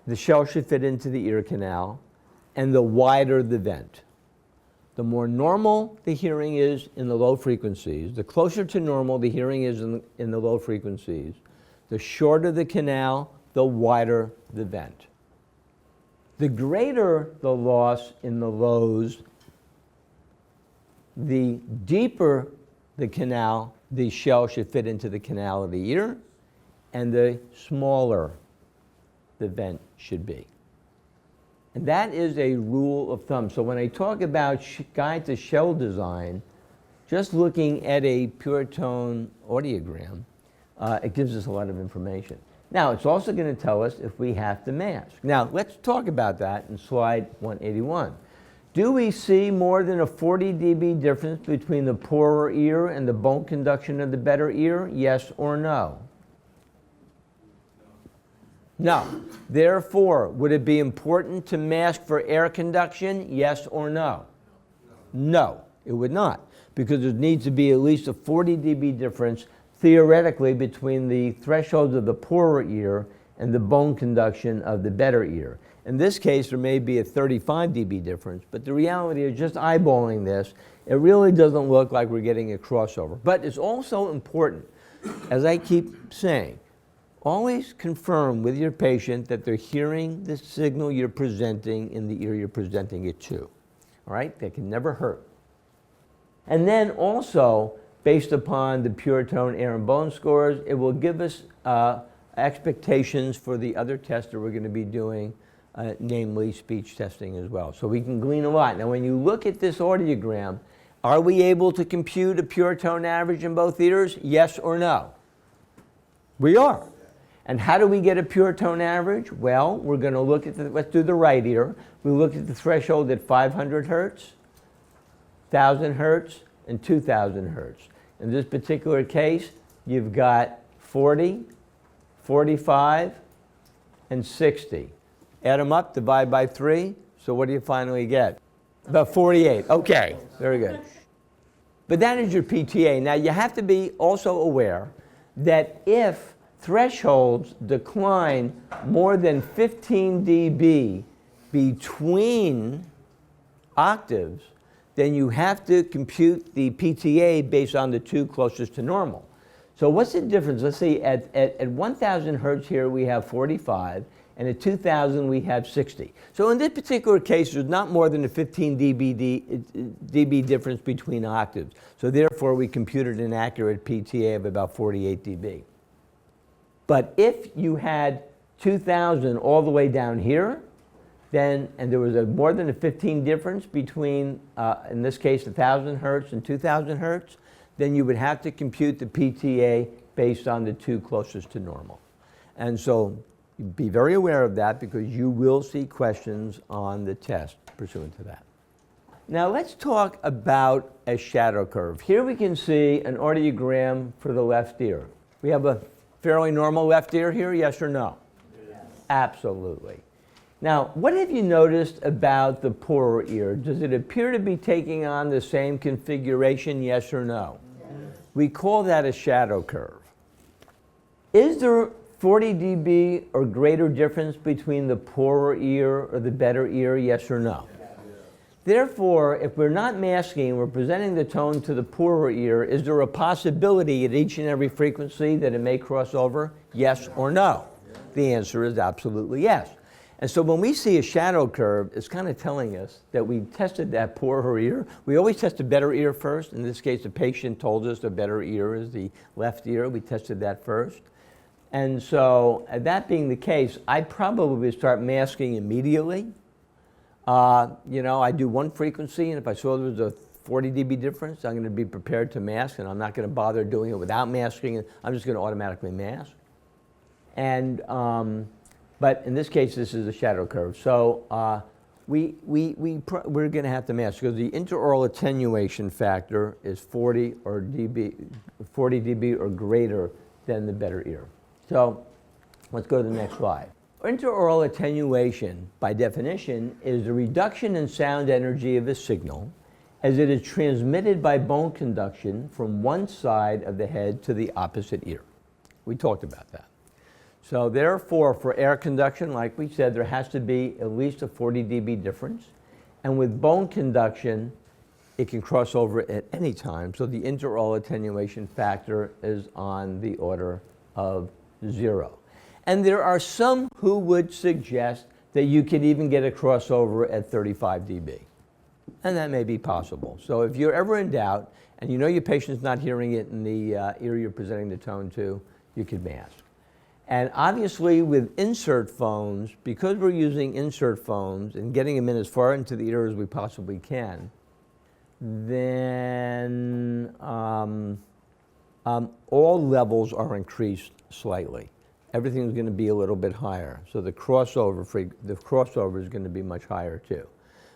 the shell should fit into the ear canal, and the wider the vent. The more normal the hearing is in the low frequencies, the closer to normal the hearing is in the low frequencies, the shorter the canal, the wider the vent. The greater the loss in the lows, the deeper the canal, the shell should fit into the canal of the ear, and the smaller the vent should be. And that is a rule of thumb. So when I talk about guide to shell design, just looking at a pure tone audiogram, it gives us a lot of information. Now, it's also going to tell us if we have to mask. Now, let's talk about that in slide 181. Do we see more than a 40 dB difference between the poorer ear and the bone conduction of the better ear? Yes or no? No. Therefore, would it be important to mask for air conduction? Yes or no? No, it would not, because there needs to be at least a 40 dB difference theoretically between the thresholds of the poorer ear and the bone conduction of the better ear. In this case, there may be a 35 dB difference, but the reality is, just eyeballing this, it really doesn't look like we're getting a crossover. But it's also important, as I keep saying, always confirm with your patient that they're hearing the signal you're presenting in the ear you're presenting it to. All right? That can never hurt. And then also, based upon the pure tone air and bone scores, it will give us expectations for the other tests that we're going to be doing, namely speech testing as well. So we can glean a lot. Now, when you look at this audiogram, are we able to compute a pure tone average in both ears? Yes or no? We are. And how do we get a pure tone average? Well, we're going to look at let's do the right ear. We look at the threshold at 500 hertz, 1,000 hertz, and 2,000 hertz. In this particular case, you've got 40, 45, and 60. Add them up, divide by 3, so what do you finally get? About 48. Okay, very good. But that is your PTA. Now, you have to be also aware that if thresholds decline more than 15 dB between octaves, then you have to compute the PTA based on the two closest to normal. So what's the difference? Let's see, at 1,000 hertz here we have 45, and at 2,000 we have 60. So in this particular case, there's not more than a 15 dB difference between octaves. So therefore, we computed an accurate PTA of about 48 dB. But if you had 2,000 all the way down here, then, and there was more than a 15 difference between, in this case, 1,000 hertz and 2,000 hertz, then you would have to compute the PTA based on the two closest to normal. And so be very aware of that, because you will see questions on the test pursuant to that. Now let's talk about a shadow curve. Here we can see an audiogram for the left ear. We have a fairly normal left ear here, yes or no? Yes. Absolutely. Now, what have you noticed about the poorer ear? Does it appear to be taking on the same configuration, yes or no? Yes. We call that a shadow curve. Is there 40 dB or greater difference between the poorer ear or the better ear, yes or no? Yes. Therefore, if we're not masking, we're presenting the tone to the poorer ear, is there a possibility at each and every frequency that it may cross over, yes or no? Yes. The answer is absolutely yes. And so when we see a shadow curve, it's kind of telling us that we tested that poorer ear. We always test the better ear first. In this case, the patient told us the better ear is the left ear. We tested that first. And so that being the case, I probably would start masking immediately. You know, I do one frequency, and if I saw there was a 40 dB difference, I'm going to be prepared to mask, and I'm not going to bother doing it without masking. I'm just going to automatically mask. And but in this case, this is a shadow curve. So we're going to have to mask, because the intraoral attenuation factor is 40 dB or greater than the better ear. So let's go to the next slide. Intraoral attenuation, by definition, is a reduction in sound energy of a signal as it is transmitted by bone conduction from one side of the head to the opposite ear. We talked about that. So therefore, for air conduction, like we said, there has to be at least a 40 dB difference. And with bone conduction, it can cross over at any time. So the intraoral attenuation factor is on the order of 0. And there are some who would suggest that you could even get a crossover at 35 dB. And that may be possible. So if you're ever in doubt, and you know your patient's not hearing it in the ear you're presenting the tone to, you could mask. And obviously with insert phones, because we're using insert phones and getting them in as far into the ear as we possibly can, then all levels are increased slightly. Everything's going to be a little bit higher. So the crossover is going to be much higher too.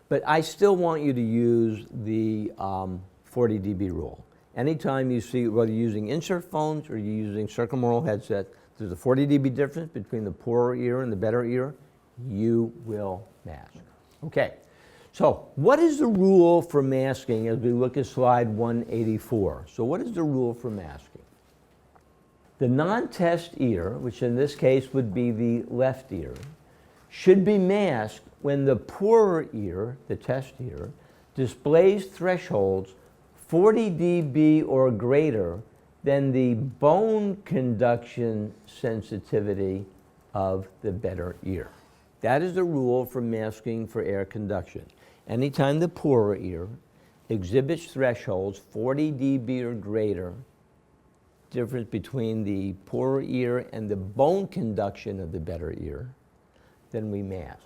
But I still want you to use the 40 dB rule. Anytime you see, whether you're using insert phones or you're using circumaural headsets, there's a 40 dB difference between the poorer ear and the better ear, you will mask. Okay, so what is the rule for masking as we look at slide 184? So what is the rule for masking? The non-test ear, which in this case would be the left ear, should be masked when the poorer ear, the test ear, displays thresholds 40 dB or greater than the bone conduction sensitivity of the better ear. That is the rule for masking for air conduction. Anytime the poorer ear exhibits thresholds 40 dB or greater, difference between the poorer ear and the bone conduction of the better ear, then we mask.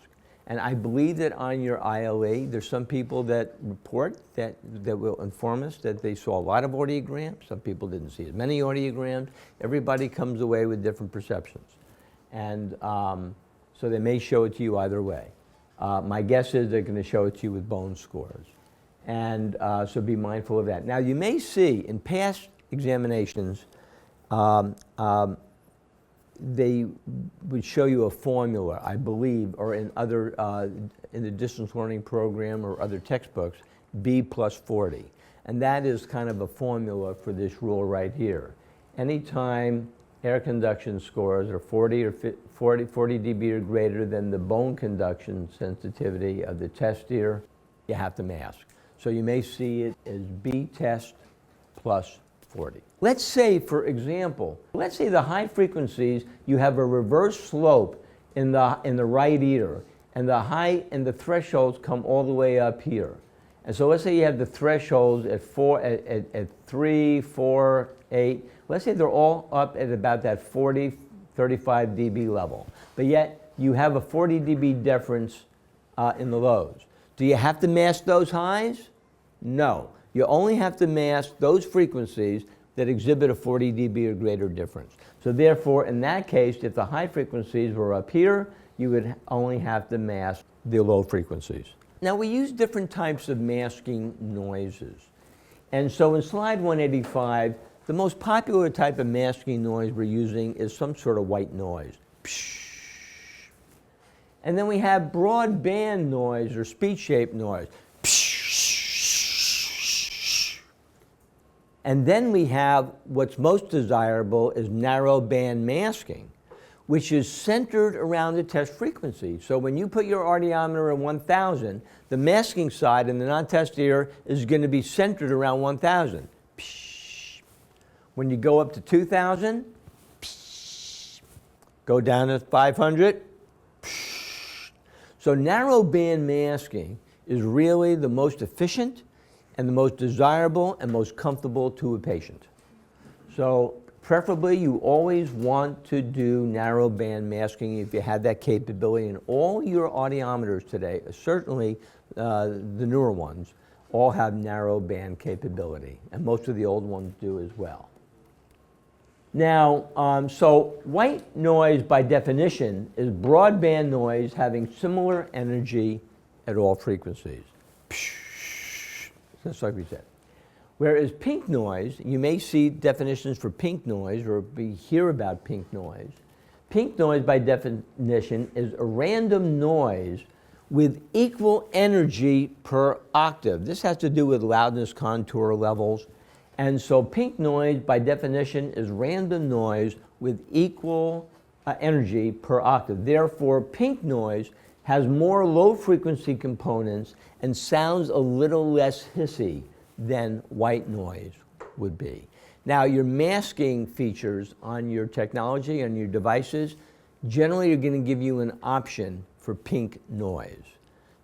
And I believe that on your ILA, there's some people that report that will inform us that they saw a lot of audiograms. Some people didn't see as many audiograms. Everybody comes away with different perceptions. And so they may show it to you either way. My guess is they're going to show it to you with bone scores. And so be mindful of that. Now you may see in past examinations, they would show you a formula, I believe, or in other, in the distance learning program or other textbooks, B plus 40. And that is kind of a formula for this rule right here. Anytime air conduction scores are 40 dB or greater than the bone conduction sensitivity of the test ear, you have to mask. So you may see it as B test plus 40. Let's say, for example, let's say the high frequencies, you have a reverse slope in the right ear, and the thresholds come all the way up here. And so let's say you have the thresholds at 3, 4, 8. Let's say they're all up at about that 40, 35 dB level. But yet you have a 40 dB difference in the lows. Do you have to mask those highs? No. You only have to mask those frequencies that exhibit a 40 dB or greater difference. So therefore, in that case, if the high frequencies were up here, you would only have to mask the low frequencies. Now we use different types of masking noises. And so in slide 185, the most popular type of masking noise we're using is some sort of white noise. And then we have broadband noise or speech-shaped noise. And then we have what's most desirable is narrow band masking, which is centered around the test frequency. So when you put your audiometer at 1,000, the masking side in the non-test ear is going to be centered around 1,000. When you go up to 2,000, go down to 500. So narrow band masking is really the most efficient and the most desirable and most comfortable to a patient. So preferably you always want to do narrow band masking if you have that capability. And all your audiometers today, certainly the newer ones, all have narrow band capability. And most of the old ones do as well. Now, so white noise by definition is broadband noise having similar energy at all frequencies. Just like we said. Whereas pink noise, you may see definitions for pink noise or hear about pink noise. Pink noise by definition is a random noise with equal energy per octave. This has to do with loudness contour levels. And so pink noise by definition is random noise with equal energy per octave. Therefore, pink noise has more low frequency components and sounds a little less hissy than white noise would be. Now, your masking features on your technology and your devices generally are going to give you an option for pink noise.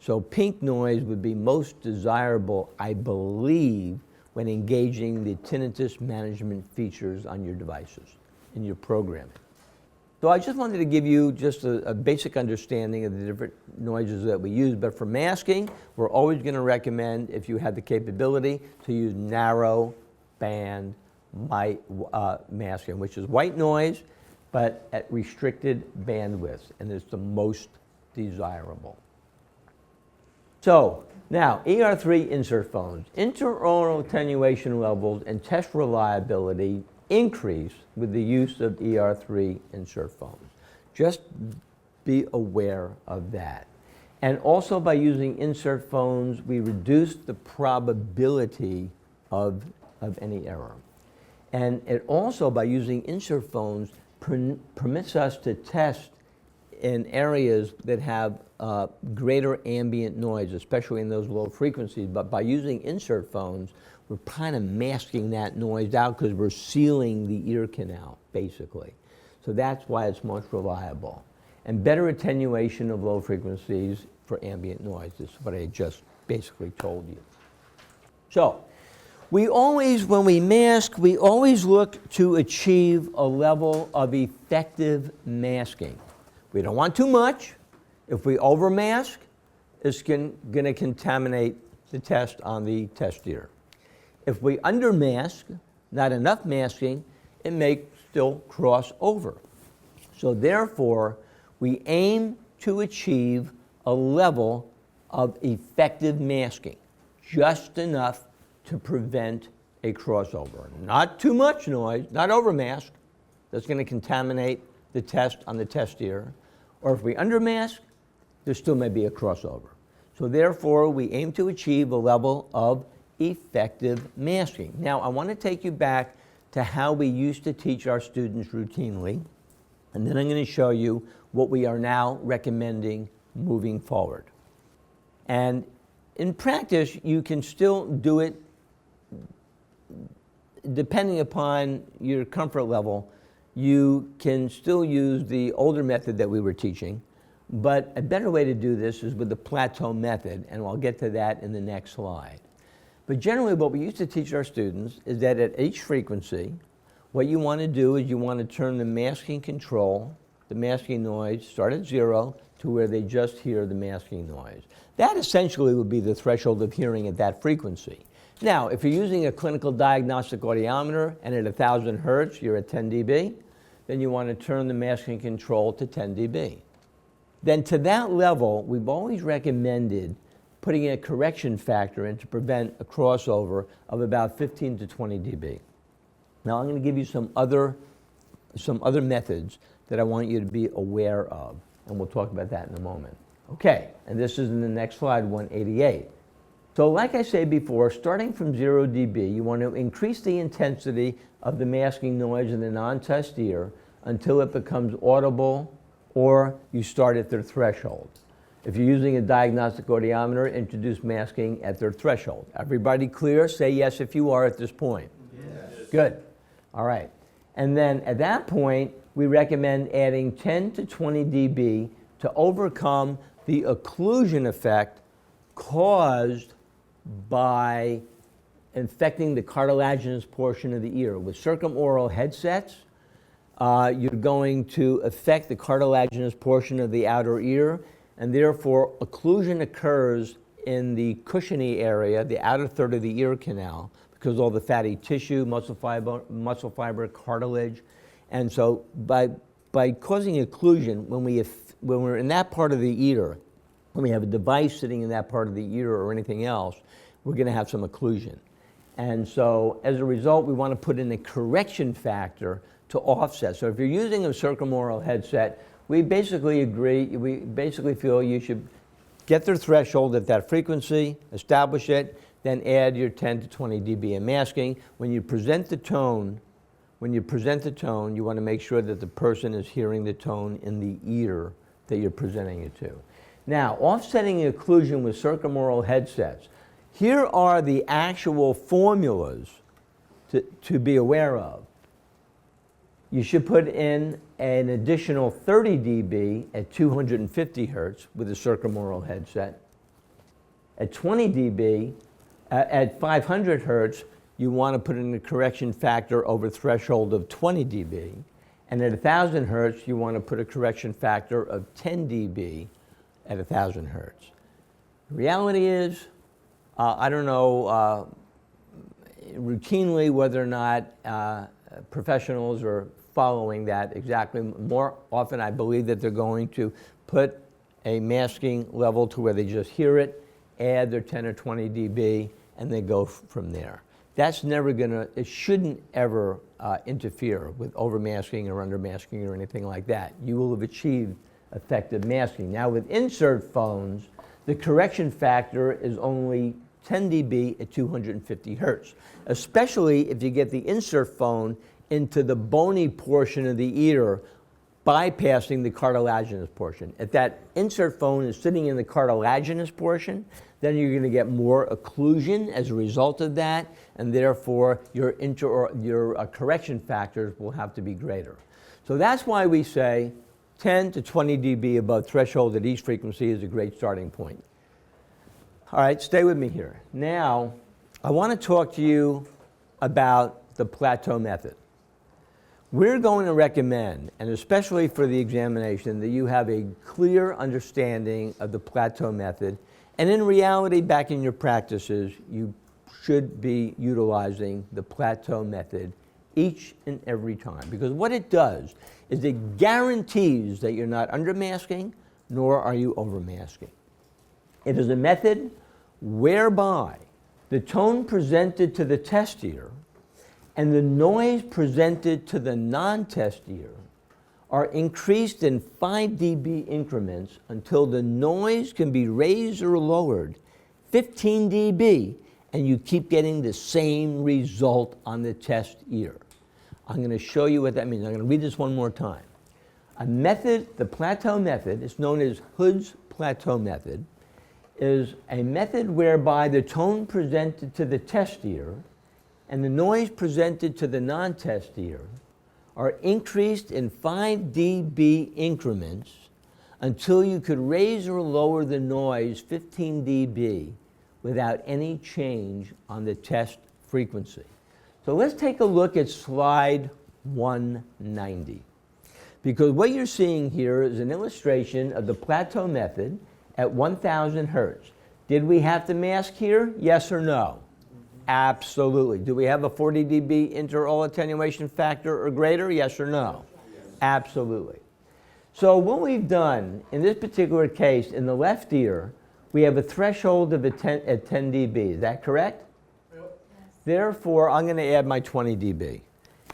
So pink noise would be most desirable, I believe, when engaging the tinnitus management features on your devices in your programming. So I just wanted to give you just a basic understanding of the different noises that we use, but for masking, we're always going to recommend, if you have the capability, to use narrow band masking, which is white noise, but at restricted bandwidth, and it's the most desirable. So now, ER3 insert phones. Intraoral attenuation levels and test reliability increase with the use of ER3 insert phones. Just be aware of that. And also by using insert phones, we reduce the probability of any error. And it also, by using insert phones, permits us to test in areas that have greater ambient noise, especially in those low frequencies. But by using insert phones, we're kind of masking that noise out because we're sealing the ear canal, basically. So that's why it's most reliable. And better attenuation of low frequencies for ambient noise is what I just basically told you. So we always, when we mask, we always look to achieve a level of effective masking. We don't want too much. If we overmask, it's going to contaminate the test on the test ear. If we undermask, not enough masking, it may still cross over. So therefore, we aim to achieve a level of effective masking, just enough to prevent a crossover. Not too much noise, not overmask, that's going to contaminate the test on the test ear. Or if we undermask, there still may be a crossover. So therefore, we aim to achieve a level of effective masking. Now, I want to take you back to how we used to teach our students routinely, and then I'm going to show you what we are now recommending moving forward. And in practice, you can still do it depending upon your comfort level. You can still use the older method that we were teaching, but a better way to do this is with the plateau method, and I'll get to that in the next slide. But generally, what we used to teach our students is that at each frequency, what you want to do is you want to turn the masking control, the masking noise, start at 0 to where they just hear the masking noise. That essentially would be the threshold of hearing at that frequency. Now, if you're using a clinical diagnostic audiometer and at 1,000 hertz, you're at 10 dB, then you want to turn the masking control to 10 dB. Then to that level, we've always recommended putting a correction factor in to prevent a crossover of about 15 to 20 dB. Now I'm going to give you some other methods that I want you to be aware of, and we'll talk about that in a moment. Okay, and this is in the next slide, 188. So like I said before, starting from 0 dB, you want to increase the intensity of the masking noise in the non-test ear until it becomes audible, or you start at their threshold. If you're using a diagnostic audiometer, introduce masking at their threshold. Everybody clear? Say yes if you are at this point. Yes. Good. All right. And then at that point, we recommend adding 10 to 20 dB to overcome the occlusion effect caused by infecting the cartilaginous portion of the ear. With circumoral headsets, you're going to affect the cartilaginous portion of the outer ear, and therefore occlusion occurs in the cushiony area, the outer third of the ear canal, because all the fatty tissue, muscle fiber, cartilage. And so by causing occlusion, when we're in that part of the ear, when we have a device sitting in that part of the ear or anything else, we're going to have some occlusion. And so as a result, we want to put in a correction factor to offset. So if you're using a circumoral headset, we basically feel you should get their threshold at that frequency, establish it, then add your 10 to 20 dB in masking. When you present the tone, you want to make sure that the person is hearing the tone in the ear that you're presenting it to. Now, offsetting occlusion with circumoral headsets. Here are the actual formulas to be aware of. You should put in an additional 30 dB at 250 hertz with a circumaural headset. At 20 dB, at 500 hertz, you want to put in a correction factor over threshold of 20 dB. And at 1,000 hertz, you want to put a correction factor of 10 dB at 1,000 hertz. The reality is, I don't know routinely whether or not professionals are following that exactly. More often, I believe that they're going to put a masking level to where they just hear it, add their 10 or 20 dB, and they go from there. That's never gonna, it shouldn't ever interfere with overmasking or undermasking or anything like that. You will have achieved effective masking. Now with insert phones, the correction factor is only 10 dB at 250 hertz, especially if you get the insert phone into the bony portion of the ear, bypassing the cartilaginous portion. If that insert phone is sitting in the cartilaginous portion, then you're going to get more occlusion as a result of that, and therefore your correction factors will have to be greater. So that's why we say 10 to 20 dB above threshold at each frequency is a great starting point. All right, stay with me here. Now, I want to talk to you about the plateau method. We're going to recommend, and especially for the examination, that you have a clear understanding of the plateau method. And in reality, back in your practices, you should be utilizing the plateau method each and every time. Because what it does is it guarantees that you're not undermasking, nor are you overmasking. It is a method whereby the tone presented to the test ear and the noise presented to the non-test ear are increased in 5 dB increments until the noise can be raised or lowered 15 dB, and you keep getting the same result on the test ear. I'm going to show you what that means. I'm going to read this one more time. A method, the plateau method, is known as Hood's plateau method, is a method whereby the tone presented to the test ear and the noise presented to the non-test ear are increased in 5 dB increments until you could raise or lower the noise 15 dB without any change on the test frequency. So let's take a look at slide 190. Because what you're seeing here is an illustration of the plateau method at 1,000 hertz. Did we have to mask here? Yes or no? Absolutely. Do we have a 40 dB interoral attenuation factor or greater? Yes or no? Yes. Absolutely. So what we've done in this particular case, in the left ear, we have a threshold of at 10 dB. Is that correct? Yep. Yes. Therefore, I'm going to add my 20 dB.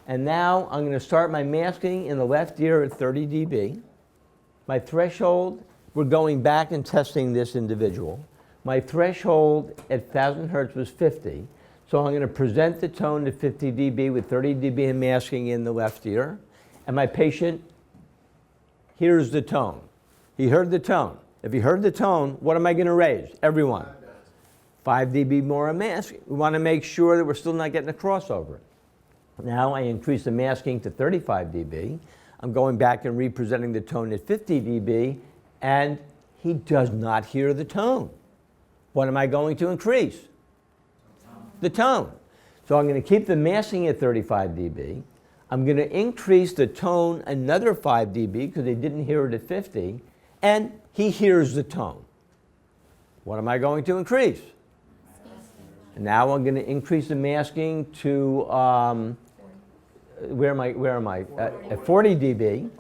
And now I'm going to start my masking in the left ear at 30 dB. My threshold, we're going back and testing this individual. My threshold at 1,000 hertz was 50. So I'm going to present the tone to 50 dB with 30 dB in masking in the left ear. And my patient hears the tone. He heard the tone. If he heard the tone, what am I going to raise? Everyone. 5 dB more in masking. We want to make sure that we're still not getting a crossover. Now I increase the masking to 35 dB. I'm going back and representing the tone at 50 dB, and he does not hear the tone. What am I going to increase? The tone. So I'm going to keep the masking at 35 dB. I'm going to increase the tone another 5 dB because they didn't hear it at 50, and he hears the tone. What am I going to increase? And now I'm going to increase the masking to, where am I? At 40 dB.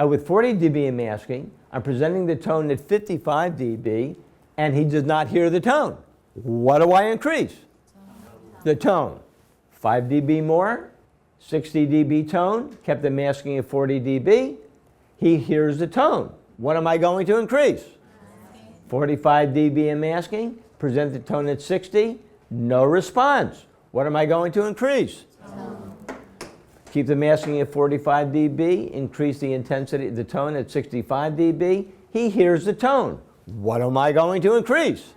With 40 dB in masking, I'm presenting the tone at 55 dB, and he does not hear the tone. What do I increase? The tone. 5 dB more, 60 dB tone, kept the masking at 40 dB. He hears the tone. What am I going to increase? 45 dB in masking, present the tone at 60, no response. What am I going to increase? Keep the masking at 45 dB, increase the intensity, the tone at 65 dB. He hears the tone. What am I going to increase?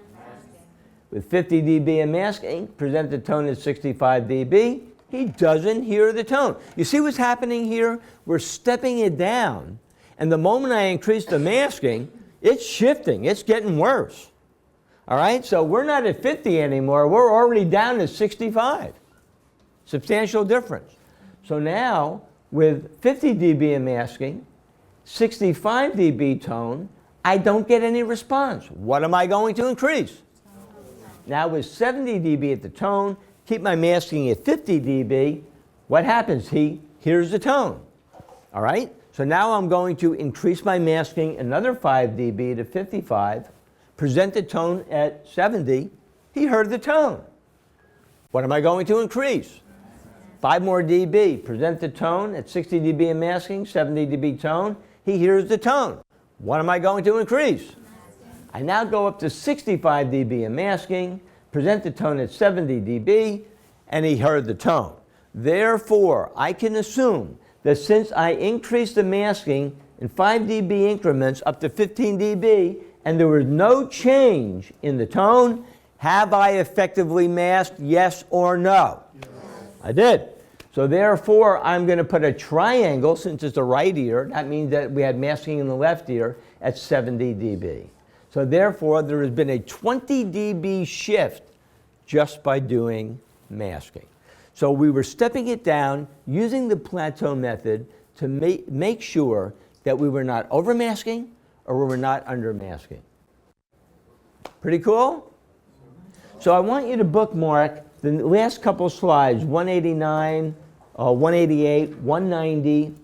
With 50 dB in masking, present the tone at 65 dB. He doesn't hear the tone. You see what's happening here? We're stepping it down, and the moment I increase the masking, it's shifting. It's getting worse. All right? So we're not at 50 anymore. We're already down to 65. Substantial difference. So now, with 50 dB in masking, 65 dB tone, I don't get any response. What am I going to increase? Now with 70 dB at the tone, keep my masking at 50 dB, what happens? He hears the tone. All right? So now I'm going to increase my masking another 5 dB to 55, present the tone at 70, he heard the tone. What am I going to increase? 5 more dB, present the tone at 60 dB in masking, 70 dB tone, he hears the tone. What am I going to increase? I now go up to 65 dB in masking, present the tone at 70 dB, and he heard the tone. Therefore, I can assume that since I increased the masking in 5 dB increments up to 15 dB, and there was no change in the tone, have I effectively masked, yes or no? Yes. I did. So therefore, I'm going to put a triangle, since it's the right ear. That means that we had masking in the left ear at 70 dB. So therefore, there has been a 20 dB shift just by doing masking. So we were stepping it down using the plateau method to make sure that we were not over-masking or we were not under-masking. Pretty cool? So I want you to bookmark the last couple slides, 189, 188, 190,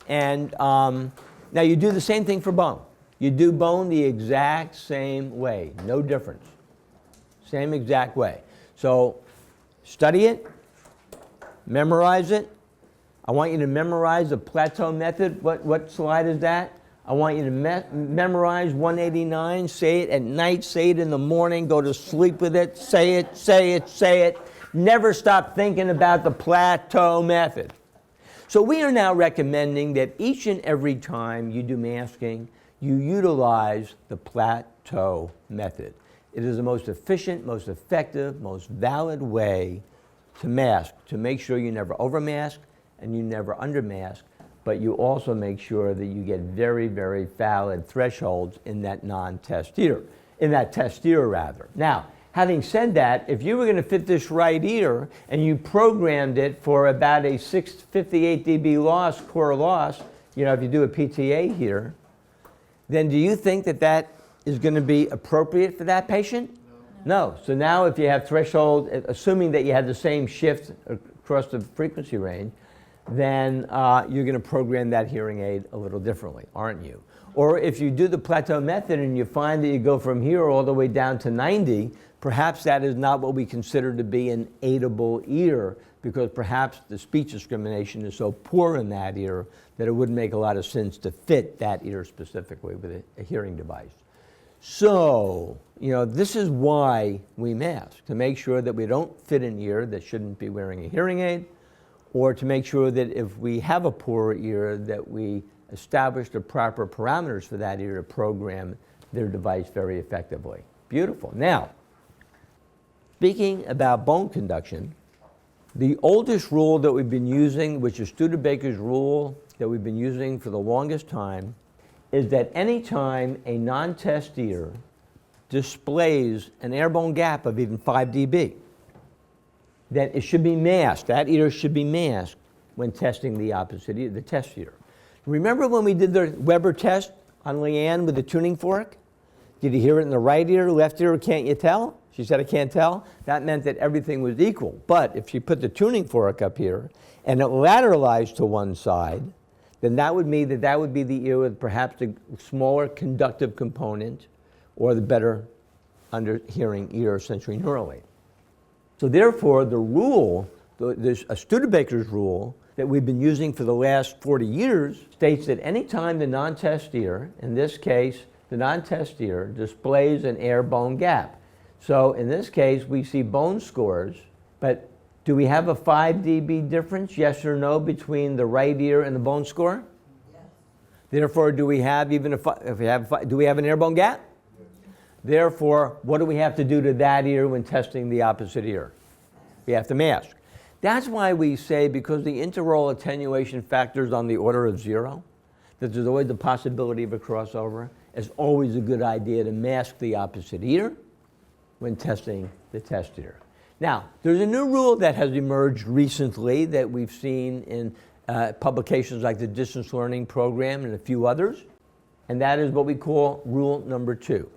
and now you do the same thing for bone. You do bone the exact same way, no difference. Same exact way. So study it, memorize it. I want you to memorize the plateau method. What slide is that? I want you to memorize 189, say it at night, say it in the morning, go to sleep with it, say it, say it, say it. Never stop thinking about the plateau method. So we are now recommending that each and every time you do masking, you utilize the plateau method. It is the most efficient, most effective, most valid way to mask, to make sure you never overmask and you never undermask, but you also make sure that you get very, very valid thresholds in that non-test ear, in that test ear rather. Now, having said that, if you were going to fit this right ear and you programmed it for about a 58 dB loss, core loss, if you do a PTA here, then do you think that that is going to be appropriate for that patient? No. So now if you have threshold, assuming that you had the same shift across the frequency range, then you're going to program that hearing aid a little differently, aren't you? Or if you do the plateau method and you find that you go from here all the way down to 90, perhaps that is not what we consider to be an aidable ear, because perhaps the speech discrimination is so poor in that ear that it wouldn't make a lot of sense to fit that ear specifically with a hearing device. So, this is why we mask, to make sure that we don't fit an ear that shouldn't be wearing a hearing aid, or to make sure that if we have a poor ear, that we establish the proper parameters for that ear to program their device very effectively. Beautiful. Now, speaking about bone conduction, the oldest rule that we've been using, which is Studebaker's rule that we've been using for the longest time, is that any time a non-test ear displays an air-bone gap of even 5 dB, then it should be masked. That ear should be masked when testing the opposite ear, the test ear. Remember when we did the Weber test on Leanne with the tuning fork? Did you hear it in the right ear, left ear, can't you tell? She said, I can't tell. That meant that everything was equal. But if she put the tuning fork up here and it lateralized to one side, then that would mean that that would be the ear with perhaps the smaller conductive component or the better under hearing ear sensory-neurally. So therefore, the rule, there's a Studebaker's rule that we've been using for the last 40 years, states that any time the non-test ear, in this case, the non-test ear displays an air-bone gap. So in this case, we see bone scores, but do we have a 5 dB difference, yes or no, between the right ear and the bone score? Yes. Therefore, do we have do we have an air bone gap? Yes. Therefore, what do we have to do to that ear when testing the opposite ear? We have to mask. That's why we say, because the integral attenuation factor is on the order of 0, that there's always the possibility of a crossover. It's always a good idea to mask the opposite ear when testing the test ear. Now, there's a new rule that has emerged recently that we've seen in publications like the Distance Learning Program and a few others, and that is what we call rule number 2.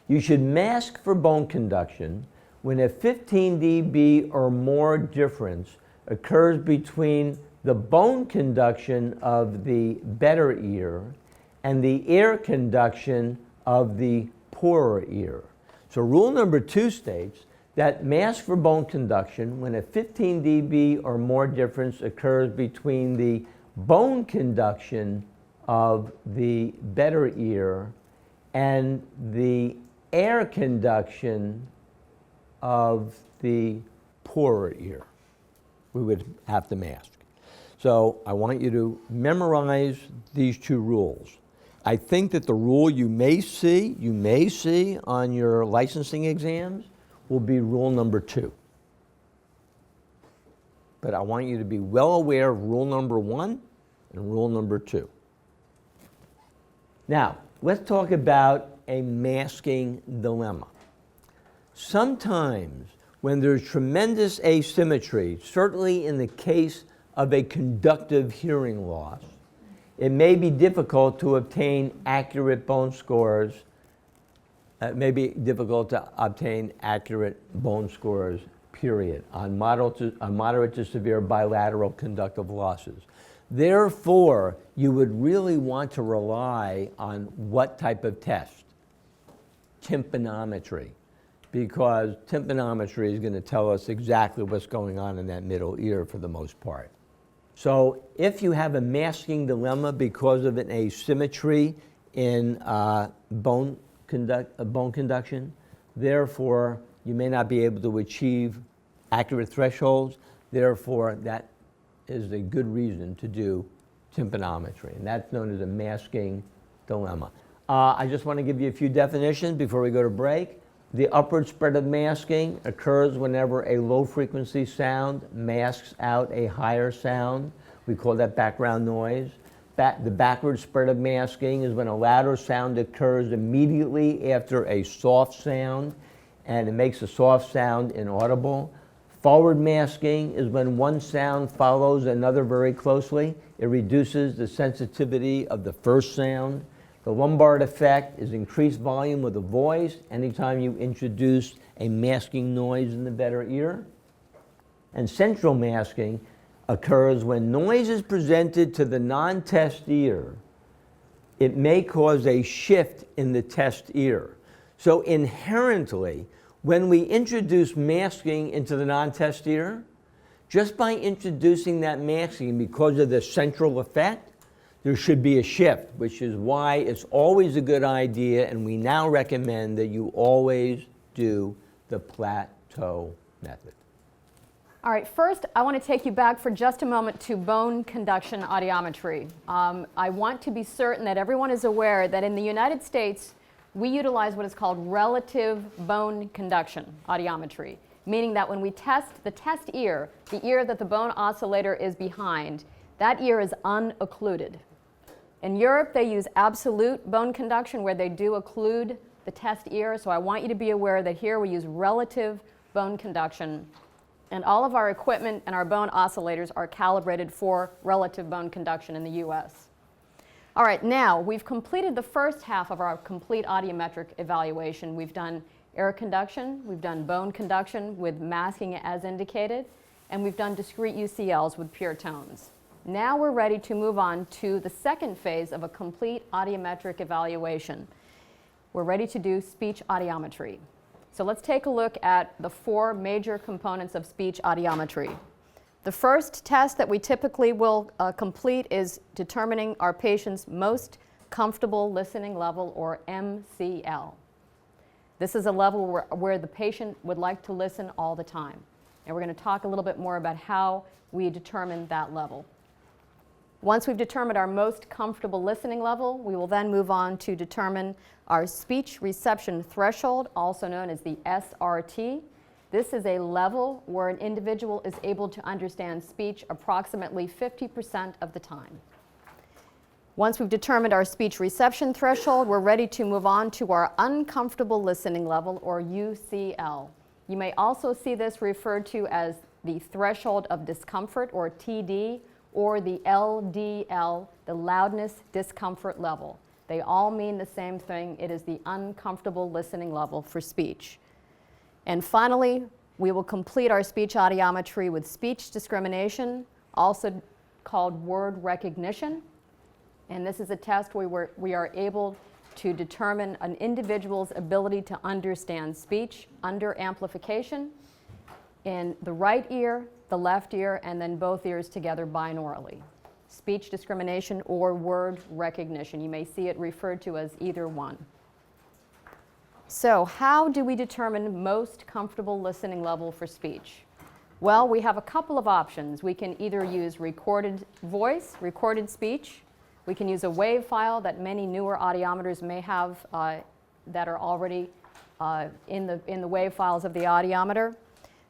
You should mask for bone conduction when a 15 dB or more difference occurs between the bone conduction of the better ear and the air conduction of the poorer ear. So rule number 2 states that mask for bone conduction when a 15 dB or more difference occurs between the bone conduction of the better ear and the air conduction of the poorer ear. We would have to mask. So I want you to memorize these 2 rules. I think that the rule you may see on your licensing exams will be rule number 2. But I want you to be well aware of rule number 1 and rule number 2. Now, let's talk about a masking dilemma. Sometimes when there's tremendous asymmetry, certainly in the case of a conductive hearing loss, it may be difficult to obtain accurate bone scores. It may be difficult to obtain accurate bone scores, period, on moderate to severe bilateral conductive losses. Therefore, you would really want to rely on what type of test? Tympanometry, because tympanometry is going to tell us exactly what's going on in that middle ear for the most part. So if you have a masking dilemma because of an asymmetry in bone conduction, therefore you may not be able to achieve accurate thresholds, therefore that is a good reason to do tympanometry, and that's known as a masking dilemma. I just want to give you a few definitions before we go to break. The upward spread of masking occurs whenever a low frequency sound masks out a higher sound. We call that background noise. The backward spread of masking is when a louder sound occurs immediately after a soft sound, and it makes a soft sound inaudible. Forward masking is when one sound follows another very closely. It reduces the sensitivity of the first sound. The Lombard effect is increased volume of the voice anytime you introduce a masking noise in the better ear. And central masking occurs when noise is presented to the non-test ear. It may cause a shift in the test ear. So inherently, when we introduce masking into the non-test ear, just by introducing that masking because of the central effect, there should be a shift, which is why it's always a good idea, and we now recommend that you always do the plateau method. All right, first I want to take you back for just a moment to bone conduction audiometry. I want to be certain that everyone is aware that in the United States, we utilize what is called relative bone conduction audiometry, meaning that when we test the test ear, the ear that the bone oscillator is behind, that ear is unoccluded. In Europe, they use absolute bone conduction where they do occlude the test ear, so I want you to be aware that here we use relative bone conduction, and all of our equipment and our bone oscillators are calibrated for relative bone conduction in the US. All right, now we've completed the first half of our complete audiometric evaluation. We've done air conduction, we've done bone conduction with masking as indicated, and we've done discrete UCLs with pure tones. Now we're ready to move on to the second phase of a complete audiometric evaluation. We're ready to do speech audiometry. So let's take a look at the 4 major components of speech audiometry. The first test that we typically will complete is determining our patient's most comfortable listening level, or MCL. This is a level where the patient would like to listen all the time. And we're going to talk a little bit more about how we determine that level. Once we've determined our most comfortable listening level, we will then move on to determine our speech reception threshold, also known as the SRT. This is a level where an individual is able to understand speech approximately 50% of the time. Once we've determined our speech reception threshold, we're ready to move on to our uncomfortable listening level, or UCL. You may also see this referred to as the threshold of discomfort, or TD, or the LDL, the loudness discomfort level. They all mean the same thing. It is the uncomfortable listening level for speech. And finally, we will complete our speech audiometry with speech discrimination, also called word recognition. And this is a test where we are able to determine an individual's ability to understand speech under amplification in the right ear, the left ear, and then both ears together binaurally. Speech discrimination or word recognition. You may see it referred to as either one. So how do we determine most comfortable listening level for speech? Well, we have a couple of options. We can either use recorded voice, recorded speech. We can use a WAV file that many newer audiometers may have that are already in the WAV files of the audiometer.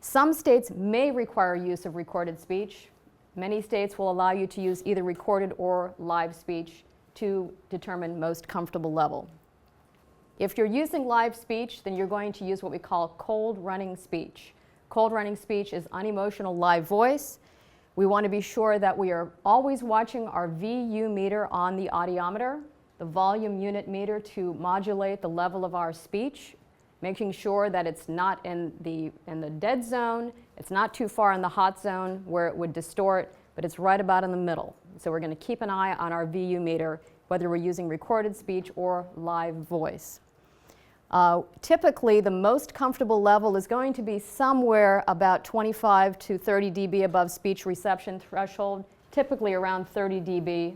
Some states may require use of recorded speech. Many states will allow you to use either recorded or live speech to determine most comfortable level. If you're using live speech, then you're going to use what we call cold running speech. Cold running speech is unemotional live voice. We want to be sure that we are always watching our VU meter on the audiometer, the volume unit meter, to modulate the level of our speech, making sure that it's not in the dead zone, it's not too far in the hot zone where it would distort, but it's right about in the middle. So we're going to keep an eye on our VU meter, whether we're using recorded speech or live voice. Typically, the most comfortable level is going to be somewhere about 25 to 30 dB above speech reception threshold, typically around 30 dB,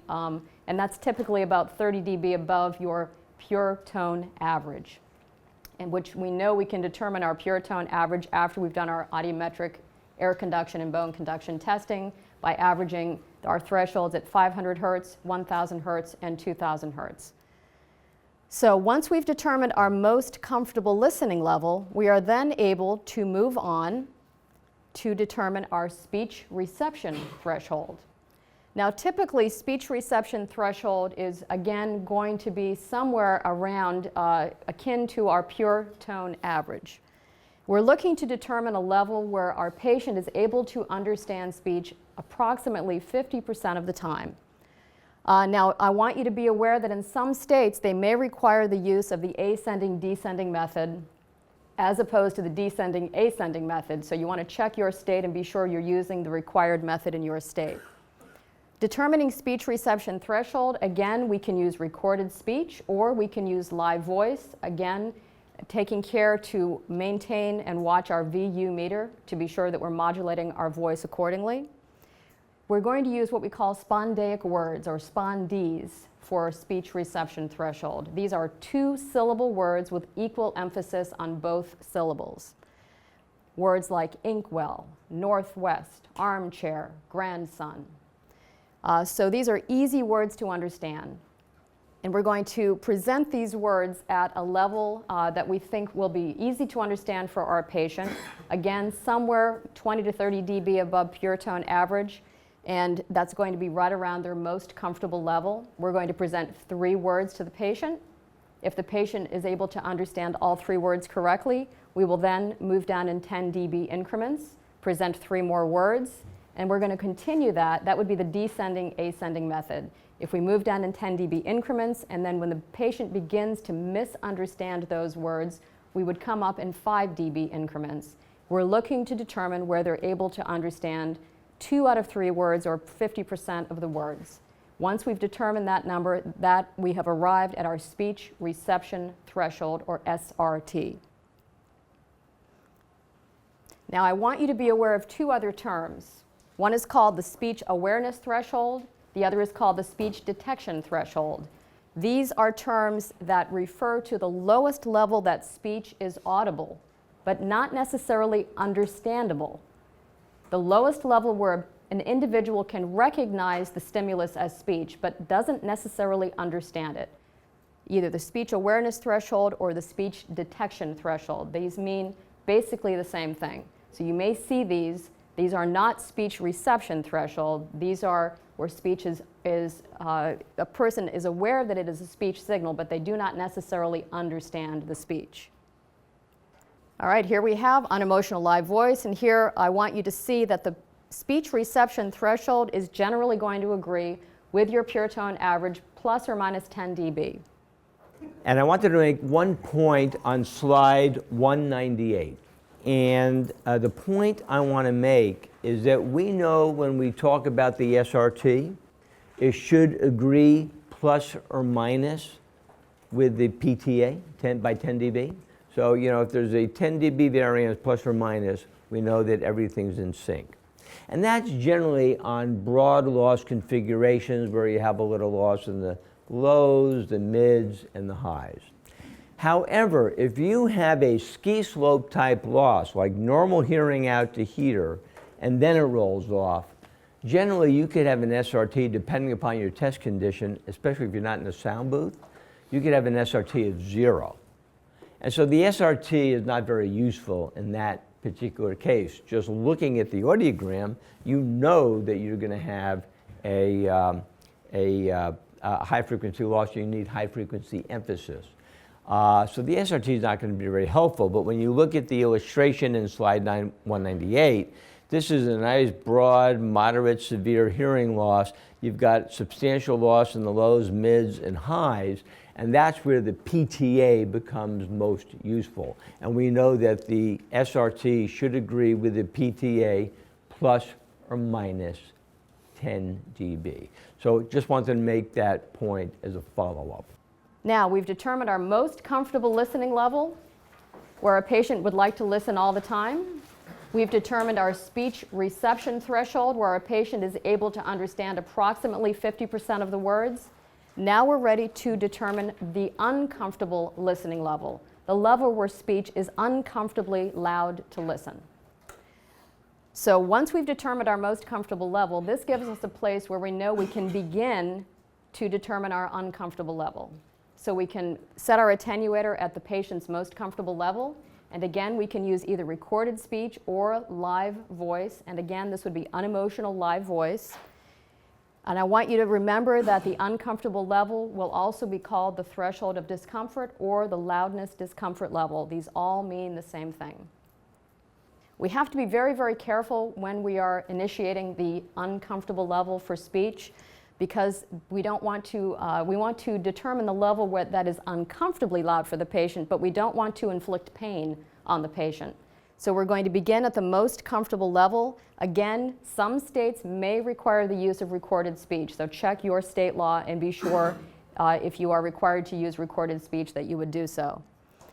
and that's typically about 30 dB above your pure tone average, in which we know we can determine our pure tone average after we've done our audiometric air conduction and bone conduction testing by averaging our thresholds at 500 hertz, 1000 hertz, and 2000 hertz. So once we've determined our most comfortable listening level, we are then able to move on to determine our speech reception threshold. Now, typically, speech reception threshold is, again, going to be somewhere around akin to our pure tone average. We're looking to determine a level where our patient is able to understand speech approximately 50% of the time. Now, I want you to be aware that in some states, they may require the use of the ascending-descending method as opposed to the descending-ascending method. So you want to check your state and be sure you're using the required method in your state. Determining speech reception threshold, again, we can use recorded speech or we can use live voice. Again, taking care to maintain and watch our VU meter to be sure that we're modulating our voice accordingly. We're going to use what we call spondaic words, or SPON-Ds, for speech reception threshold. These are two-syllable words with equal emphasis on both syllables. Words like inkwell, northwest, armchair, grandson. So these are easy words to understand. And we're going to present these words at a level that we think will be easy to understand for our patient. Again, somewhere 20 to 30 dB above pure tone average. And that's going to be right around their most comfortable level. We're going to present 3 words to the patient. If the patient is able to understand all 3 words correctly, we will then move down in 10 dB increments, present 3 more words, and we're going to continue that. That would be the descending-ascending method. If we move down in 10 dB increments, and then when the patient begins to misunderstand those words, we would come up in 5 dB increments. We're looking to determine where they're able to understand 2 out of 3 words, or 50% of the words. Once we've determined that number, that we have arrived at our speech reception threshold, or SRT. Now, I want you to be aware of 2 other terms. One is called the speech awareness threshold. The other is called the speech detection threshold. These are terms that refer to the lowest level that speech is audible, but not necessarily understandable. The lowest level where an individual can recognize the stimulus as speech, but doesn't necessarily understand it. Either the speech awareness threshold or the speech detection threshold. These mean basically the same thing. So you may see these. These are not speech reception threshold. These are where speech is a person is aware that it is a speech signal, but they do not necessarily understand the speech. All right, here we have unemotional live voice, and here I want you to see that the speech reception threshold is generally going to agree with your pure tone average plus or minus 10 dB. And I wanted to make one point on slide 198. And the point I want to make is that we know when we talk about the SRT, it should agree plus or minus with the PTA, 10 by 10 dB. So, you know, if there's a 10 dB variance plus or minus, we know that everything's in sync. And that's generally on broad loss configurations where you have a little loss in the lows, the mids, and the highs. However, if you have a ski slope type loss, like normal hearing out to heater, and then it rolls off, generally you could have an SRT, depending upon your test condition, especially if you're not in a sound booth, you could have an SRT of 0. And so the SRT is not very useful in that particular case. Just looking at the audiogram, you know that you're going to have a high frequency loss. You need high frequency emphasis. So the SRT is not going to be very helpful, but when you look at the illustration in slide 198, this is a nice broad, moderate, severe hearing loss. You've got substantial loss in the lows, mids, and highs, and that's where the PTA becomes most useful. And we know that the SRT should agree with the PTA plus or minus 10 dB. So just wanted to make that point as a follow-up. Now, we've determined our most comfortable listening level, where a patient would like to listen all the time. We've determined our speech reception threshold, where a patient is able to understand approximately 50% of the words. Now we're ready to determine the uncomfortable listening level, the level where speech is uncomfortably loud to listen. So once we've determined our most comfortable level, this gives us a place where we know we can begin to determine our uncomfortable level. So we can set our attenuator at the patient's most comfortable level. And again, we can use either recorded speech or live voice. And again, this would be unemotional live voice. And I want you to remember that the uncomfortable level will also be called the threshold of discomfort or the loudness discomfort level. These all mean the same thing. We have to be very, very careful when we are initiating the uncomfortable level for speech, because we want to determine the level that is uncomfortably loud for the patient, but we don't want to inflict pain on the patient. So we're going to begin at the most comfortable level. Again, some states may require the use of recorded speech, so check your state law and be sure if you are required to use recorded speech that you would do so.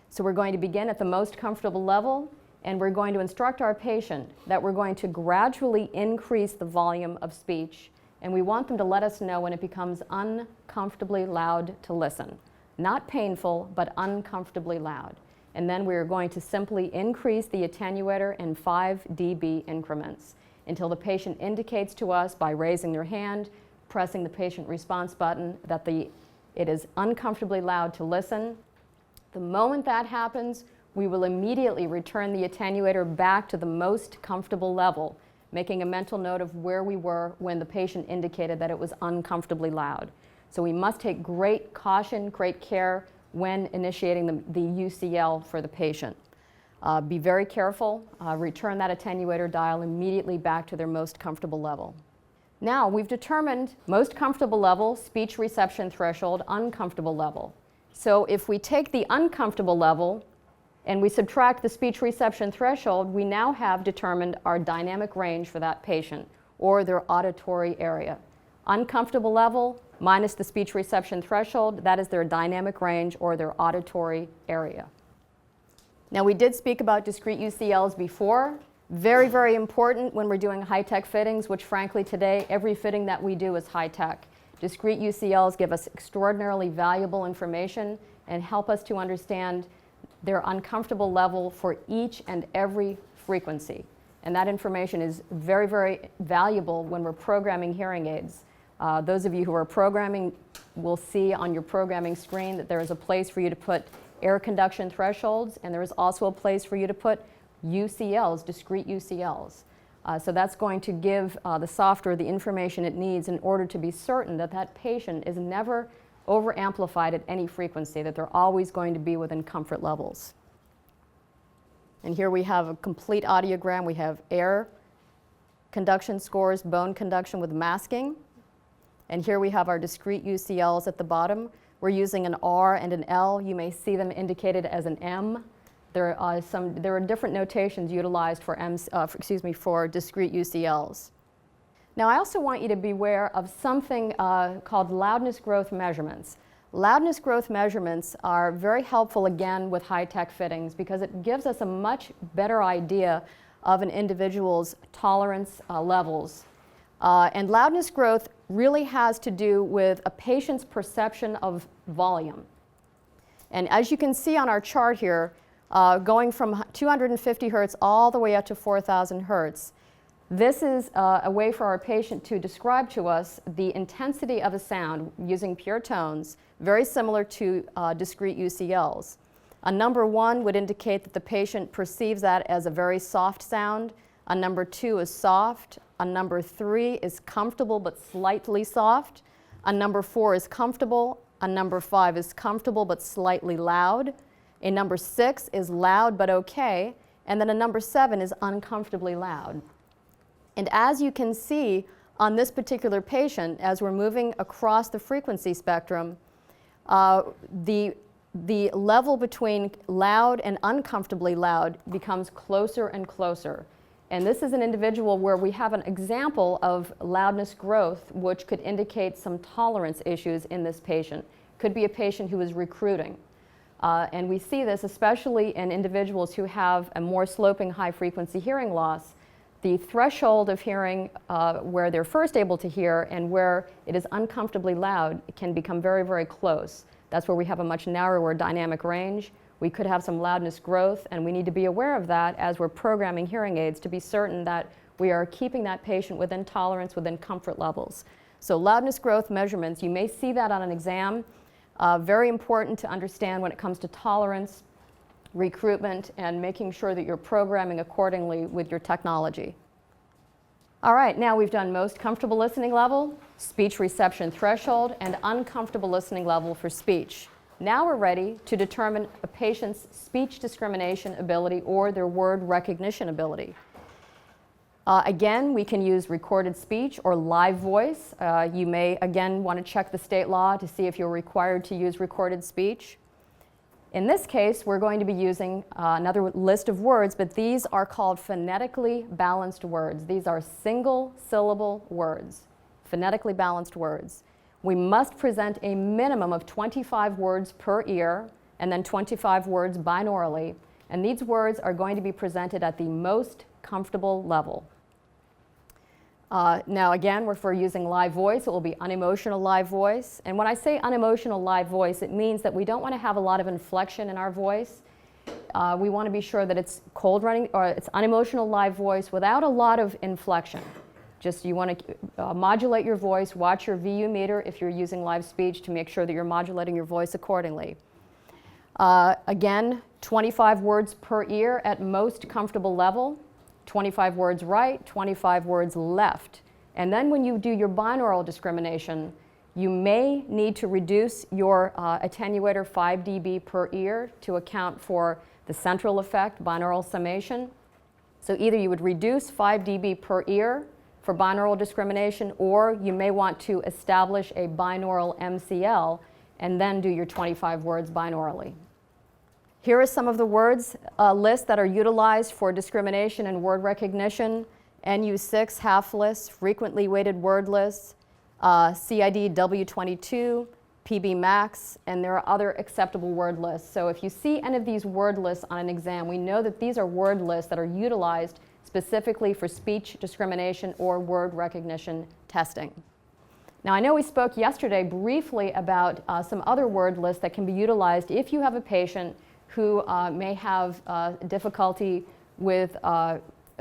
So we're going to begin at the most comfortable level, and we're going to instruct our patient that we're going to gradually increase the volume of speech. And we want them to let us know when it becomes uncomfortably loud to listen. Not painful, but uncomfortably loud. And then we're going to simply increase the attenuator in 5 dB increments until the patient indicates to us by raising their hand, pressing the patient response button, that it is uncomfortably loud to listen. The moment that happens, we will immediately return the attenuator back to the most comfortable level, making a mental note of where we were when the patient indicated that it was uncomfortably loud. So we must take great caution, great care when initiating the UCL for the patient. Be very careful, return that attenuator dial immediately back to their most comfortable level. Now we've determined most comfortable level, speech reception threshold, uncomfortable level. So if we take the uncomfortable level and we subtract the speech reception threshold, we now have determined our dynamic range for that patient, or their auditory area. Uncomfortable level minus the speech reception threshold, that is their dynamic range or their auditory area. Now, we did speak about discrete UCLs before. Very, very important when we're doing high-tech fittings, which frankly today every fitting that we do is high-tech. Discrete UCLs give us extraordinarily valuable information and help us to understand their uncomfortable level for each and every frequency. And that information is very, very valuable when we're programming hearing aids. Those of you who are programming will see on your programming screen that there is a place for you to put air conduction thresholds, and there is also a place for you to put UCLs, discrete UCLs. So that's going to give the software the information it needs in order to be certain that that patient is never over-amplified at any frequency, that they're always going to be within comfort levels. And here we have a complete audiogram. We have air conduction scores, bone conduction with masking. And here we have our discrete UCLs at the bottom. We're using an R and an L. You may see them indicated as an M. There are different notations utilized for for discrete UCLs. Now, I also want you to be aware of something called loudness growth measurements. Loudness growth measurements are very helpful, again, with high-tech fittings because it gives us a much better idea of an individual's tolerance levels. And loudness growth really has to do with a patient's perception of volume. And as you can see on our chart here, going from 250 hertz all the way up to 4,000 hertz, this is a way for our patient to describe to us the intensity of a sound using pure tones, very similar to discrete UCLs. A number 1 would indicate that the patient perceives that as a very soft sound. A number 2 is soft. A number 3 is comfortable but slightly soft. A number 4 is comfortable. A number 5 is comfortable but slightly loud. A number 6 is loud but okay. And then a number 7 is uncomfortably loud. And as you can see on this particular patient, as we're moving across the frequency spectrum, the level between loud and uncomfortably loud becomes closer and closer. And this is an individual where we have an example of loudness growth, which could indicate some tolerance issues in this patient. Could be a patient who is recruiting. And we see this especially in individuals who have a more sloping high-frequency hearing loss. The threshold of hearing where they're first able to hear and where it is uncomfortably loud can become very, very close. That's where we have a much narrower dynamic range. We could have some loudness growth, and we need to be aware of that as we're programming hearing aids to be certain that we are keeping that patient within tolerance, within comfort levels. So loudness growth measurements, you may see that on an exam. Very important to understand when it comes to tolerance, recruitment, and making sure that you're programming accordingly with your technology. All right, now we've done most comfortable listening level, speech reception threshold, and uncomfortable listening level for speech. Now we're ready to determine a patient's speech discrimination ability or their word recognition ability. Again, we can use recorded speech or live voice. You may, again, want to check the state law to see if you're required to use recorded speech. In this case, we're going to be using another list of words, but these are called phonetically balanced words. These are single-syllable words, phonetically balanced words. We must present a minimum of 25 words per ear and then 25 words binaurally, and these words are going to be presented at the most comfortable level. Now again, if we're using live voice, it will be unemotional live voice. And when I say unemotional live voice, it means that we don't want to have a lot of inflection in our voice. We want to be sure that it's cold running, or it's unemotional live voice without a lot of inflection. Just you want to modulate your voice, watch your VU meter if you're using live speech to make sure that you're modulating your voice accordingly. Again, 25 words per ear at most comfortable level. 25 words right, 25 words left. And then when you do your binaural discrimination, you may need to reduce your attenuator 5 dB per ear to account for the central effect, binaural summation. So either you would reduce 5 dB per ear for binaural discrimination, or you may want to establish a binaural MCL and then do your 25 words binaurally. Here are some of the words lists that are utilized for discrimination and word recognition. NU6 half lists, frequently weighted word lists, CID W22, PB Max, and there are other acceptable word lists. So if you see any of these word lists on an exam, we know that these are word lists that are utilized specifically for speech discrimination or word recognition testing. Now, I know we spoke yesterday briefly about some other word lists that can be utilized if you have a patient who may have difficulty with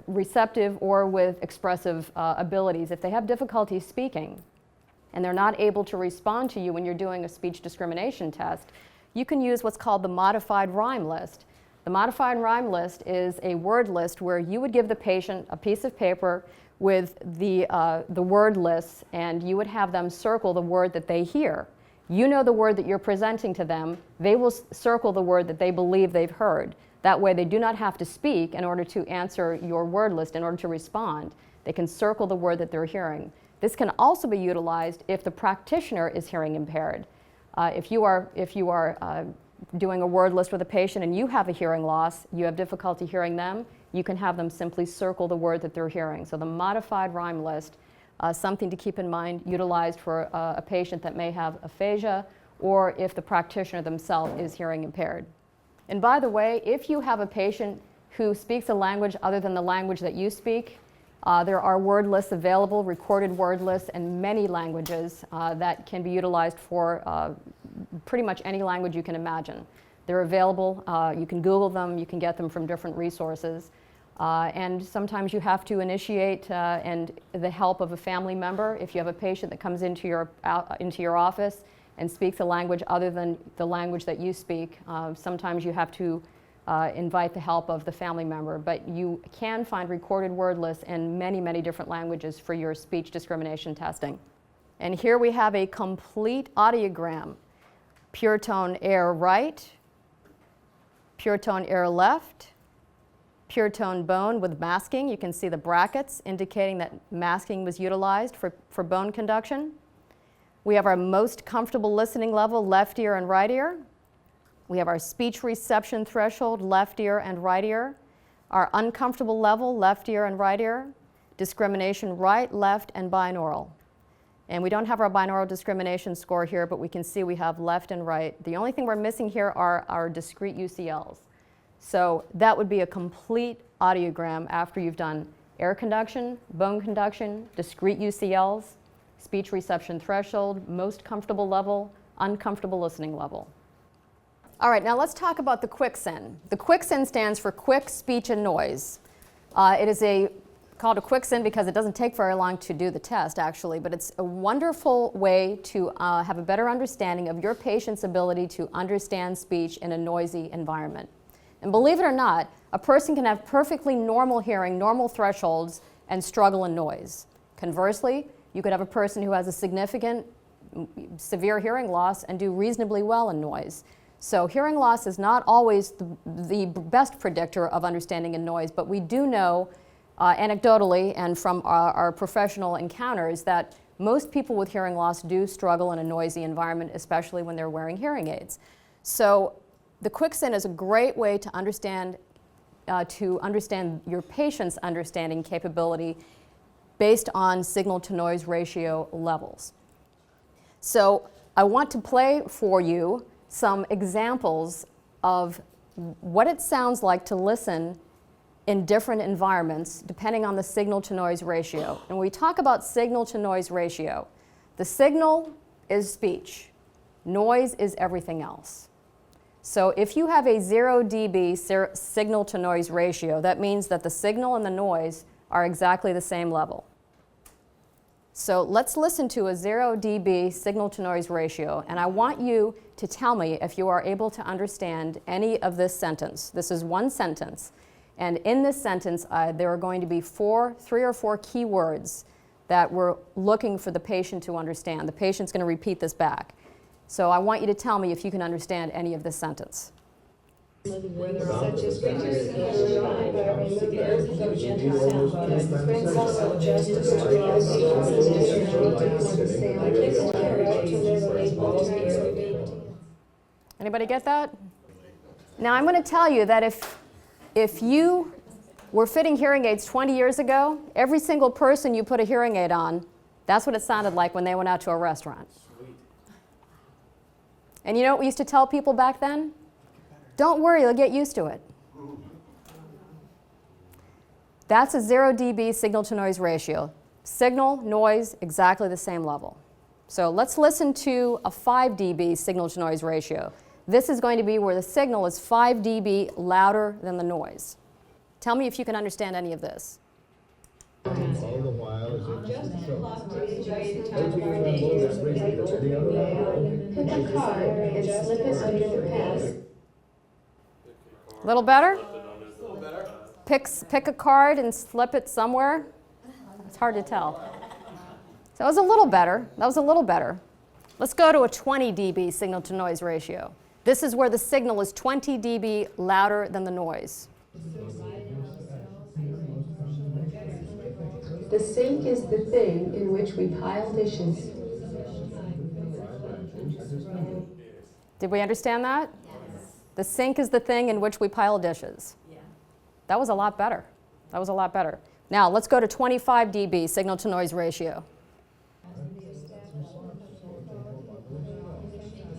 receptive or with expressive abilities. If they have difficulty speaking and they're not able to respond to you when you're doing a speech discrimination test, you can use what's called the modified rhyme list. The modified rhyme list is a word list where you would give the patient a piece of paper with the word lists, and you would have them circle the word that they hear. You know the word that you're presenting to them. They will circle the word that they believe they've heard. That way they do not have to speak in order to answer your word list, in order to respond. They can circle the word that they're hearing. This can also be utilized if the practitioner is hearing impaired. If you are doing a word list with a patient and you have a hearing loss, you have difficulty hearing them, you can have them simply circle the word that they're hearing. So the modified rhyme list, something to keep in mind, utilized for a patient that may have aphasia or if the practitioner themselves is hearing impaired. And by the way, if you have a patient who speaks a language other than the language that you speak, there are word lists available, recorded word lists in many languages that can be utilized for pretty much any language you can imagine. They're available. You can Google them. You can get them from different resources. And sometimes you have to initiate and the help of a family member. If you have a patient that comes into your office and speaks a language other than the language that you speak, sometimes you have to invite the help of the family member. But you can find recorded word lists in many, many different languages for your speech discrimination testing. And here we have a complete audiogram. Pure tone air right, pure tone air left, pure tone bone with masking. You can see the brackets indicating that masking was utilized for bone conduction. We have our most comfortable listening level, left ear and right ear. We have our speech reception threshold, left ear and right ear. Our uncomfortable level, left ear and right ear. Discrimination right, left, and binaural. And we don't have our binaural discrimination score here, but we can see we have left and right. The only thing we're missing here are our discrete UCLs. So that would be a complete audiogram after you've done air conduction, bone conduction, discrete UCLs, speech reception threshold, most comfortable level, uncomfortable listening level. All right, now let's talk about the QuickSIN. The QuickSIN stands for quick, speech, and noise. It is called a QuickSIN because it doesn't take very long to do the test, actually, but it's a wonderful way to have a better understanding of your patient's ability to understand speech in a noisy environment. And believe it or not, a person can have perfectly normal hearing, normal thresholds, and struggle in noise. Conversely, you could have a person who has a significant, severe hearing loss and do reasonably well in noise. So hearing loss is not always the best predictor of understanding in noise, but we do know anecdotally and from our professional encounters that most people with hearing loss do struggle in a noisy environment, especially when they're wearing hearing aids. So the QuickSIN is a great way to understand your patient's understanding capability based on signal-to-noise ratio levels. So I want to play for you some examples of what it sounds like to listen in different environments depending on the signal-to-noise ratio. And when we talk about signal-to-noise ratio, the signal is speech. Noise is everything else. So if you have a 0 dB signal-to-noise ratio, that means that the signal and the noise are exactly the same level. So let's listen to a 0 dB signal-to-noise ratio, and I want you to tell me if you are able to understand any of this sentence. This is one sentence. And in this sentence, there are going to be 3 or 4 key words that we're looking for the patient to understand. The patient's going to repeat this back. So I want you to tell me if you can understand any of this sentence. Anybody get that? Now I'm going to tell you that if you were fitting hearing aids 20 years ago, every single person you put a hearing aid on, that's what it sounded like when they went out to a restaurant. And you know what we used to tell people back then? Don't worry, you'll get used to it. That's a 0 dB signal-to-noise ratio. Signal, noise, exactly the same level. So let's listen to a 5 dB signal-to-noise ratio. This is going to be where the signal is 5 dB louder than the noise. Tell me if you can understand any of this. All the while, Little better? Pick a card and slip it somewhere. It's hard to tell. So that was a little better. That was a little better. Let's go to a 20 dB signal to noise ratio. This is where the signal is 20 dB louder than the noise. The sink is the thing in which we pile dishes. Did we understand that? Yes. The sink is the thing in which we pile dishes. Yeah. That was a lot better. That was a lot better. Now let's go to 25 dB signal to noise ratio.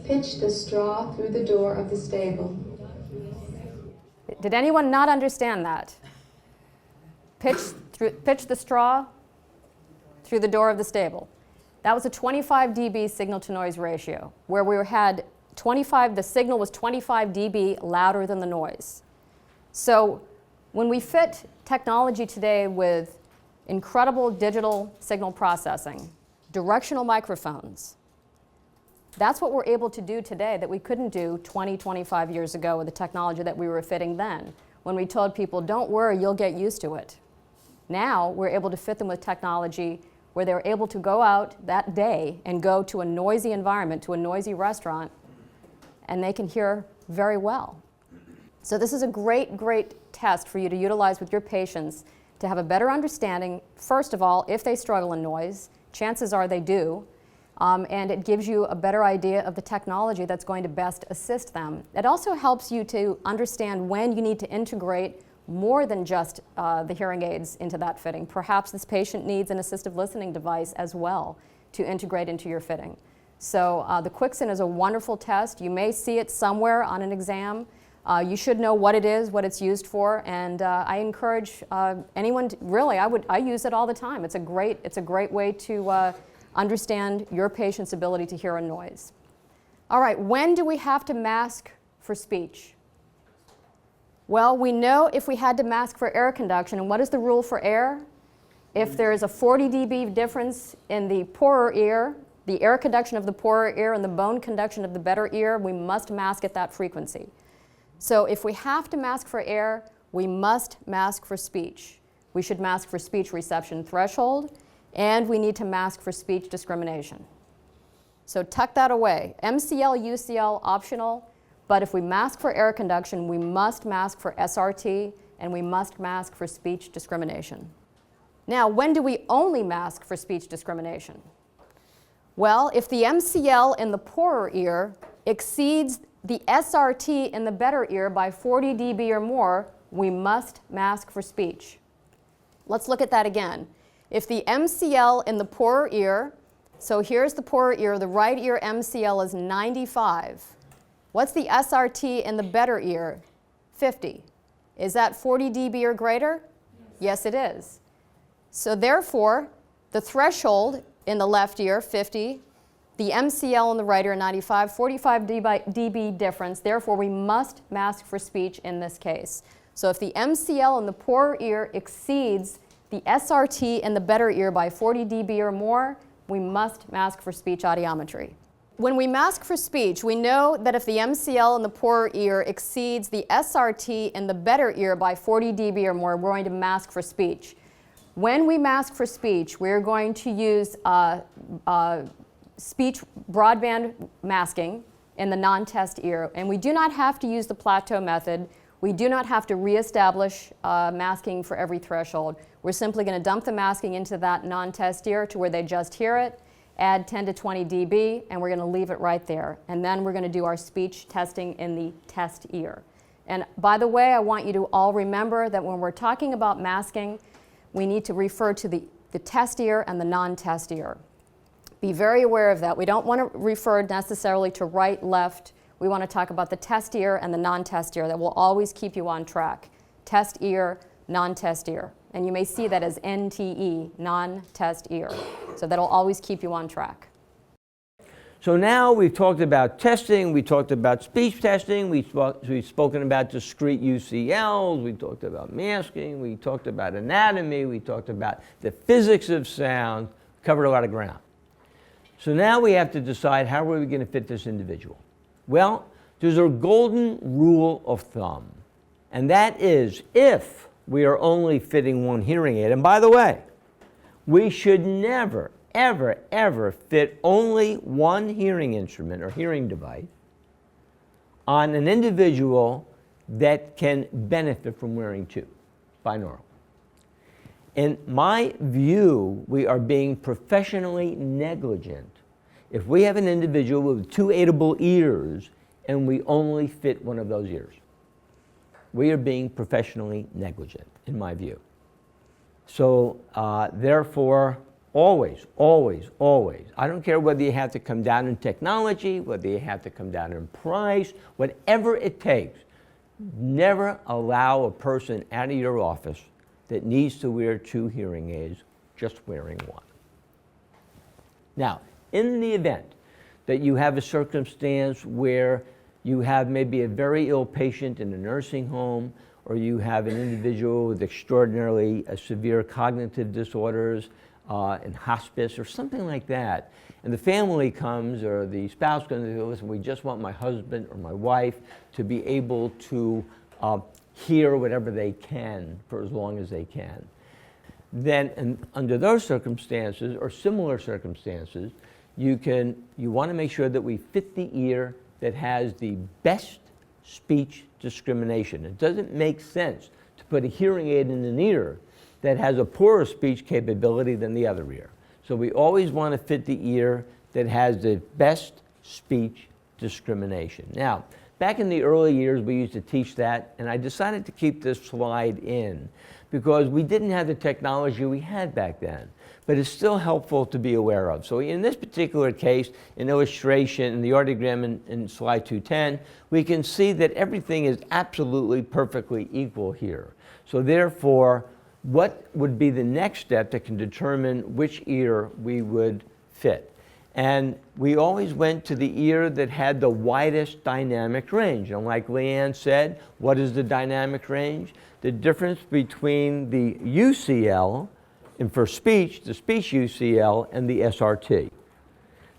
Pitch the straw through the door of the stable. Did anyone not understand that? Pitch the straw through the door of the stable. That was a 25 dB signal to noise ratio, where we had the signal was 25 dB louder than the noise. So when we fit technology today with incredible digital signal processing, directional microphones, that's what we're able to do today that we couldn't do 20, 25 years ago with the technology that we were fitting then, when we told people, don't worry, you'll get used to it. Now we're able to fit them with technology where they're able to go out that day and go to a noisy environment, to a noisy restaurant, and they can hear very well. So this is a great, great test for you to utilize with your patients to have a better understanding, first of all, if they struggle in noise. Chances are they do. And it gives you a better idea of the technology that's going to best assist them. It also helps you to understand when you need to integrate more than just the hearing aids into that fitting. Perhaps this patient needs an assistive listening device as well to integrate into your fitting. So the Quixen is a wonderful test. You may see it somewhere on an exam. You should know what it is, what it's used for, and I encourage anyone to, really, I use it all the time. It's a great way to understand your patient's ability to hear a noise. All right, when do we have to mask for speech? Well, we know if we had to mask for air conduction, and what is the rule for air? If there is a 40 dB difference in the poorer ear, the air conduction of the poorer ear and the bone conduction of the better ear, we must mask at that frequency. So if we have to mask for air, we must mask for speech. We should mask for speech reception threshold, and we need to mask for speech discrimination. So tuck that away. MCL, UCL, optional, but if we mask for air conduction, we must mask for SRT, and we must mask for speech discrimination. Now, when do we only mask for speech discrimination? Well, if the MCL in the poorer ear exceeds the SRT in the better ear by 40 dB or more, we must mask for speech. Let's look at that again. If the MCL in the poorer ear, so here's the poorer ear, the right ear MCL is 95. What's the SRT in the better ear? 50. Is that 40 dB or greater? Yes, it is. So therefore, the threshold in the left ear, 50, the MCL in the right ear, 95, 45 dB difference. Therefore, we must mask for speech in this case. So if the MCL in the poorer ear exceeds the SRT in the better ear by 40 dB or more, we must mask for speech audiometry. When we mask for speech, we know that if the MCL in the poorer ear exceeds the SRT in the better ear by 40 dB or more, we're going to mask for speech. When we mask for speech, we're going to use speech broadband masking in the non-test ear, and we do not have to use the plateau method. We do not have to reestablish masking for every threshold. We're simply going to dump the masking into that non-test ear to where they just hear it, add 10 to 20 dB, and we're going to leave it right there. And then we're going to do our speech testing in the test ear. And by the way, I want you to all remember that when we're talking about masking, we need to refer to the test ear and the non-test ear. Be very aware of that. We don't want to refer necessarily to right, left. We want to talk about the test ear and the non-test ear. That will always keep you on track. Test ear, non-test ear. And you may see that as NTE, non-test ear. So that'll always keep you on track. So now we've talked about testing, we talked about speech testing, we've spoken about discrete UCLs, we talked about masking, we talked about anatomy, we talked about the physics of sound, covered a lot of ground. So now we have to decide how are we going to fit this individual. Well, there's a golden rule of thumb. And that is if we are only fitting one hearing aid. And by the way, we should never, ever, ever fit only one hearing instrument or hearing device on an individual that can benefit from wearing two, binaural. In my view, we are being professionally negligent if we have an individual with two aidable ears and we only fit one of those ears. We are being professionally negligent, in my view. So therefore, always, always, always, I don't care whether you have to come down in technology, whether you have to come down in price, whatever it takes, never allow a person out of your office that needs to wear two hearing aids just wearing one. Now, in the event that you have a circumstance where you have maybe a very ill patient in a nursing home, or you have an individual with extraordinarily severe cognitive disorders in hospice or something like that, and the family comes or the spouse comes and says, listen, we just want my husband or my wife to be able to hear whatever they can for as long as they can. Then under those circumstances or similar circumstances, you want to make sure that we fit the ear that has the best speech discrimination. It doesn't make sense to put a hearing aid in an ear that has a poorer speech capability than the other ear. So we always want to fit the ear that has the best speech discrimination. Now, back in the early years, we used to teach that, and I decided to keep this slide in because we didn't have the technology we had back then, but it's still helpful to be aware of. So in this particular case, in illustration, in the audiogram in slide 210, we can see that everything is absolutely perfectly equal here. So therefore, what would be the next step that can determine which ear we would fit? And we always went to the ear that had the widest dynamic range. And like Leanne said, what is the dynamic range? The difference between the UCL, and for speech, the speech UCL and the SRT.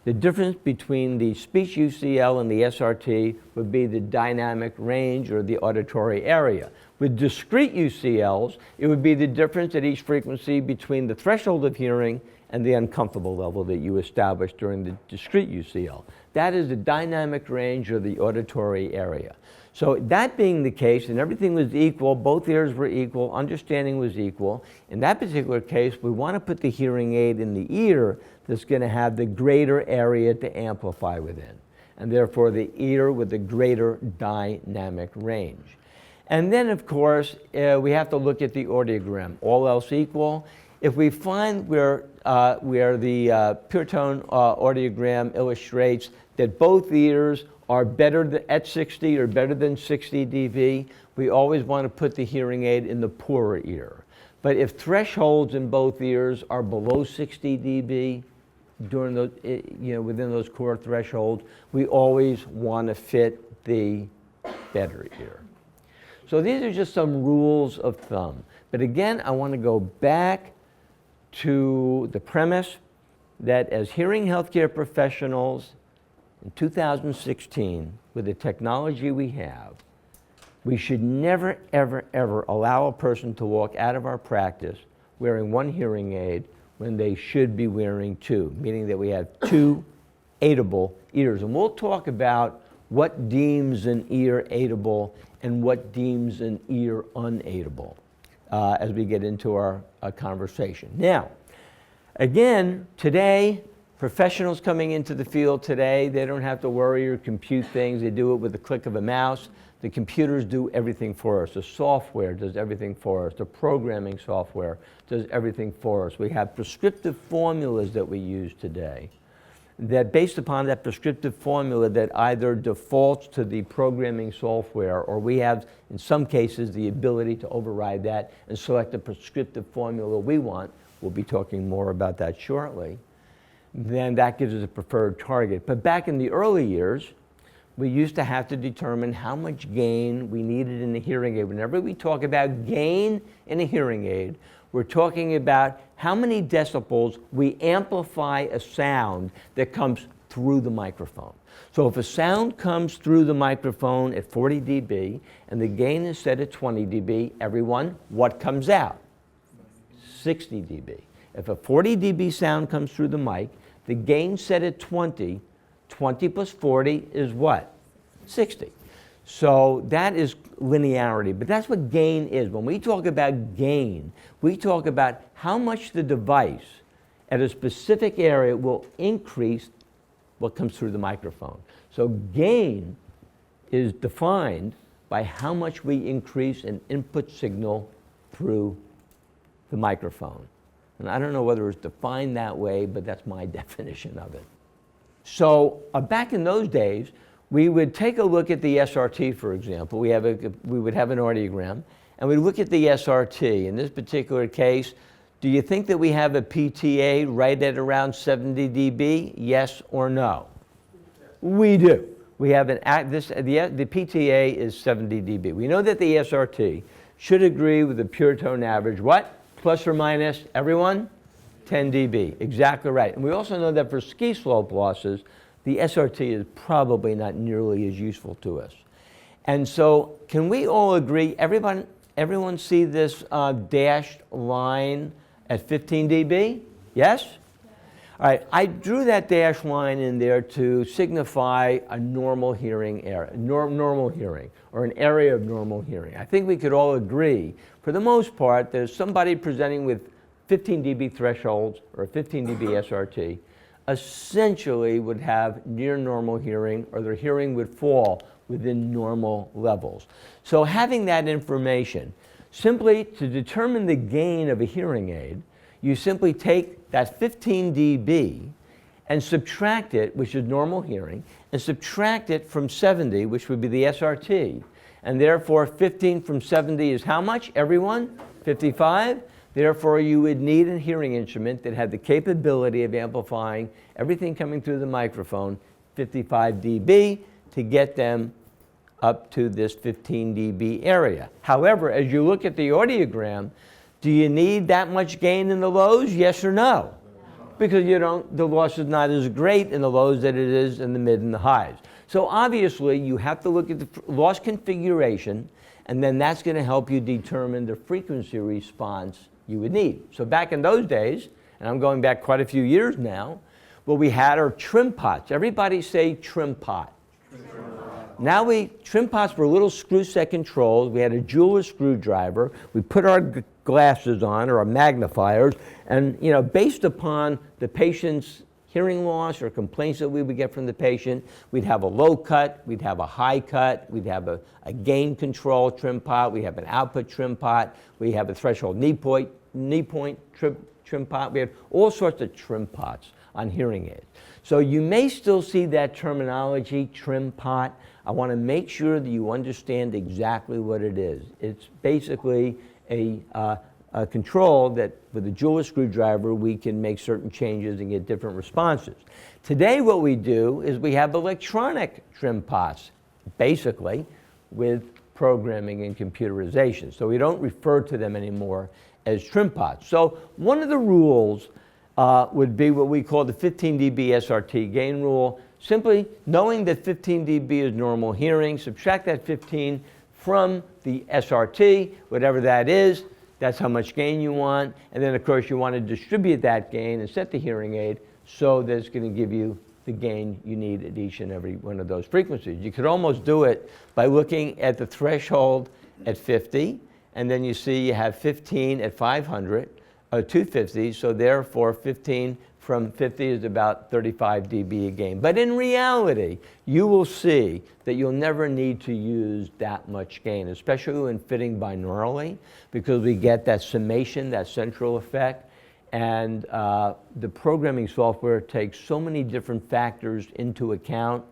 The difference between the speech UCL and the SRT would be the dynamic range or the auditory area. With discrete UCLs, it would be the difference at each frequency between the threshold of hearing and the uncomfortable level that you establish during the discrete UCL. That is the dynamic range or the auditory area. So that being the case, and everything was equal, both ears were equal, understanding was equal, in that particular case, we want to put the hearing aid in the ear that's going to have the greater area to amplify within, and therefore the ear with the greater dynamic range. And then, of course, we have to look at the audiogram. All else equal, if we find where the pure tone audiogram illustrates that both ears are better at 60 or better than 60 dB, we always want to put the hearing aid in the poorer ear. But if thresholds in both ears are below 60 dB, during those, within those core thresholds, we always want to fit the better ear. So these are just some rules of thumb. But again, I want to go back to the premise that as hearing healthcare professionals in 2016, with the technology we have, we should never, ever, ever allow a person to walk out of our practice wearing one hearing aid when they should be wearing two, meaning that we have two aidable ears. And we'll talk about what deems an ear aidable and what deems an ear unaidable as we get into our conversation. Now, again, today, professionals coming into the field today, they don't have to worry or compute things. They do it with the click of a mouse. The computers do everything for us. The software does everything for us. The programming software does everything for us. We have prescriptive formulas that we use today that based upon that prescriptive formula that either defaults to the programming software or we have, in some cases, the ability to override that and select the prescriptive formula we want. We'll be talking more about that shortly. Then that gives us a preferred target. But back in the early years, we used to have to determine how much gain we needed in the hearing aid. Whenever we talk about gain in a hearing aid, we're talking about how many decibels we amplify a sound that comes through the microphone. So if a sound comes through the microphone at 40 dB and the gain is set at 20 dB, everyone, what comes out? 60 dB. If a 40 dB sound comes through the mic, the gain set at 20, 20 plus 40 is what? 60. So that is linearity, but that's what gain is. When we talk about gain, we talk about how much the device at a specific area will increase what comes through the microphone. So gain is defined by how much we increase an input signal through the microphone. And I don't know whether it's defined that way, but that's my definition of it. So back in those days, we would take a look at the SRT, for example. We would have an audiogram, and we'd look at the SRT. In this particular case, do you think that we have a PTA right at around 70 dB? Yes or no? We do. We have the PTA is 70 dB. We know that the SRT should agree with the pure tone average. What? Plus or minus, everyone? 10 dB. Exactly right. And we also know that for ski slope losses, the SRT is probably not nearly as useful to us. And so can we all agree, everyone see this dashed line at 15 dB? Yes? All right, I drew that dashed line in there to signify a normal hearing area, normal hearing, or an area of normal hearing. I think we could all agree, for the most part, there's somebody presenting with 15 dB thresholds or 15 dB SRT essentially would have near normal hearing, or their hearing would fall within normal levels. So having that information, simply to determine the gain of a hearing aid, you simply take that 15 dB and subtract it, which is normal hearing, and subtract it from 70, which would be the SRT. And therefore, 15 from 70 is how much, everyone? 55? Therefore, you would need a hearing instrument that had the capability of amplifying everything coming through the microphone, 55 dB, to get them up to this 15 dB area. However, as you look at the audiogram, do you need that much gain in the lows, yes or no? Because the loss is not as great in the lows that it is in the mid and the highs. So obviously, you have to look at the loss configuration, and then that's going to help you determine the frequency response you would need. So back in those days, and I'm going back quite a few years now, what we had are trim pots. Everybody say trim pot. Now trim pots were little screw set controls. We had a jeweler's screwdriver. We put our glasses on, or our magnifiers, and based upon the patient's hearing loss or complaints that we would get from the patient, we'd have a low cut, we'd have a high cut, we'd have a gain control trim pot, we have an output trim pot, we have a threshold knee point trim pot. We had all sorts of trim pots on hearing aids. So you may still see that terminology, trim pot. I want to make sure that you understand exactly what it is. It's basically a control that with a jeweler's screwdriver we can make certain changes and get different responses. Today what we do is we have electronic trim pots, basically, with programming and computerization. So we don't refer to them anymore as trim pots. So one of the rules would be what we call the 15 dB SRT gain rule. Simply knowing that 15 dB is normal hearing, subtract that 15 from the SRT, whatever that is, that's how much gain you want. And then, of course, you want to distribute that gain and set the hearing aid so that it's going to give you the gain you need at each and every one of those frequencies. You could almost do it by looking at the threshold at 50, and then you see you have 15 at 500, 250, so therefore 15 from 50 is about 35 dB a gain. But in reality, you will see that you'll never need to use that much gain, especially when fitting binaurally, because we get that summation, that central effect, and the programming software takes so many different factors into account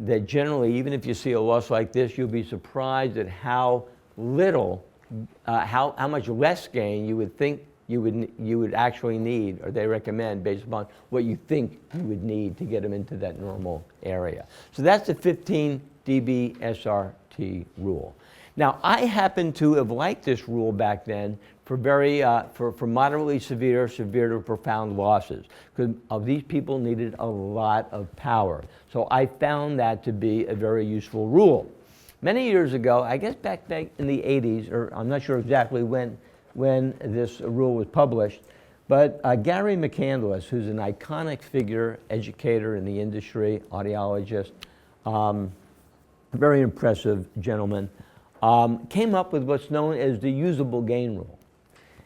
that generally, even if you see a loss like this, you'll be surprised at how little, how much less gain you would think you would actually need, or they recommend, based upon what you think you would need to get them into that normal area. So that's the 15 dB SRT rule. Now, I happen to have liked this rule back then for for moderately severe to profound losses, because these people needed a lot of power. So I found that to be a very useful rule. Many years ago, I guess back in the 80s, or I'm not sure exactly when this rule was published, but Gary McCandless, who's an iconic figure, educator in the industry, audiologist, very impressive gentleman, came up with what's known as the usable gain rule.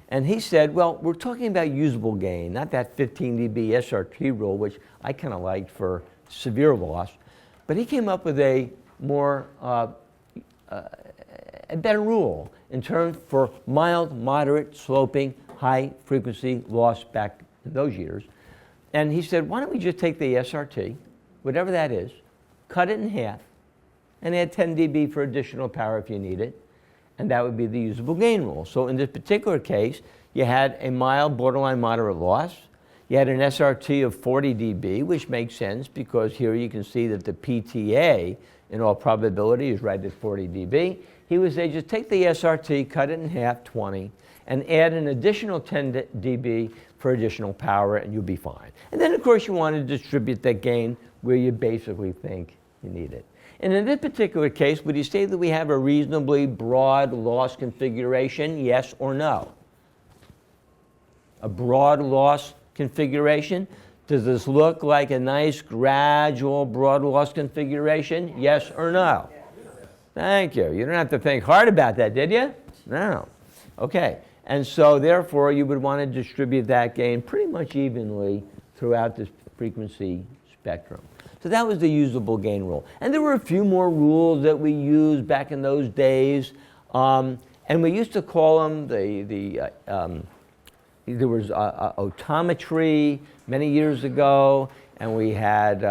And he said, well, we're talking about usable gain, not that 15 dB SRT rule, which I kind of liked for severe loss. But he came up with a more, a better rule in terms for mild, moderate, sloping, high frequency loss back in those years. And he said, why don't we just take the SRT, whatever that is, cut it in half, and add 10 dB for additional power if you need it. And that would be the usable gain rule. So in this particular case, you had a mild, borderline moderate loss. You had an SRT of 40 dB, which makes sense because here you can see that the PTA, in all probability, is right at 40 dB. He would say, just take the SRT, cut it in half, 20, and add an additional 10 dB for additional power, and you'll be fine. And then, of course, you want to distribute that gain where you basically think you need it. And in this particular case, would you say that we have a reasonably broad loss configuration, yes or no? A broad loss configuration? Does this look like a nice, gradual, broad loss configuration, yes or no? Thank you. You don't have to think hard about that, did you? No. Okay. And so, therefore, you would want to distribute that gain pretty much evenly throughout this frequency spectrum. So that was the usable gain rule. And there were a few more rules that we used back in those days. And we used to call them there was otometry many years ago, and we had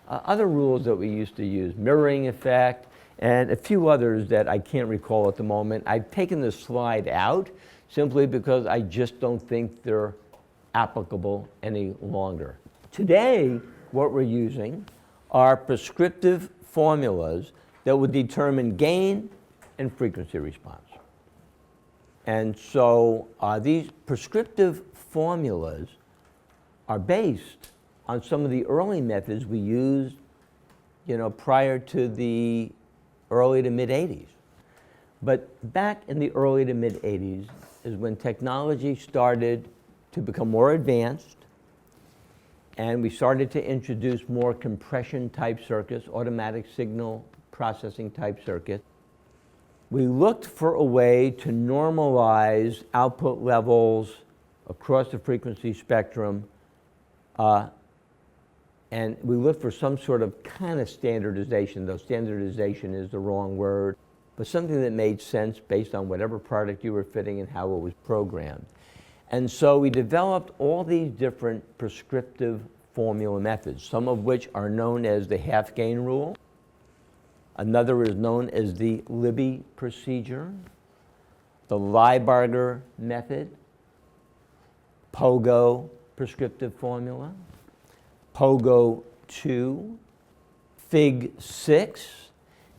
other rules that we used to use, mirroring effect, and a few others that I can't recall at the moment. I've taken the slide out simply because I just don't think they're applicable any longer. Today, what we're using are prescriptive formulas that would determine gain and frequency response. And so these prescriptive formulas are based on some of the early methods we used, prior to the early to mid 80s. But back in the early to mid 80s is when technology started to become more advanced, and we started to introduce more compression type circuits, automatic signal processing type circuits. We looked for a way to normalize output levels across the frequency spectrum, and we looked for some sort of kind of standardization, though standardization is the wrong word, but something that made sense based on whatever product you were fitting and how it was programmed. And so we developed all these different prescriptive formula methods, some of which are known as the half gain rule. Another is known as the Libby procedure, the Lybarger method, Pogo prescriptive formula, Pogo 2, Fig 6,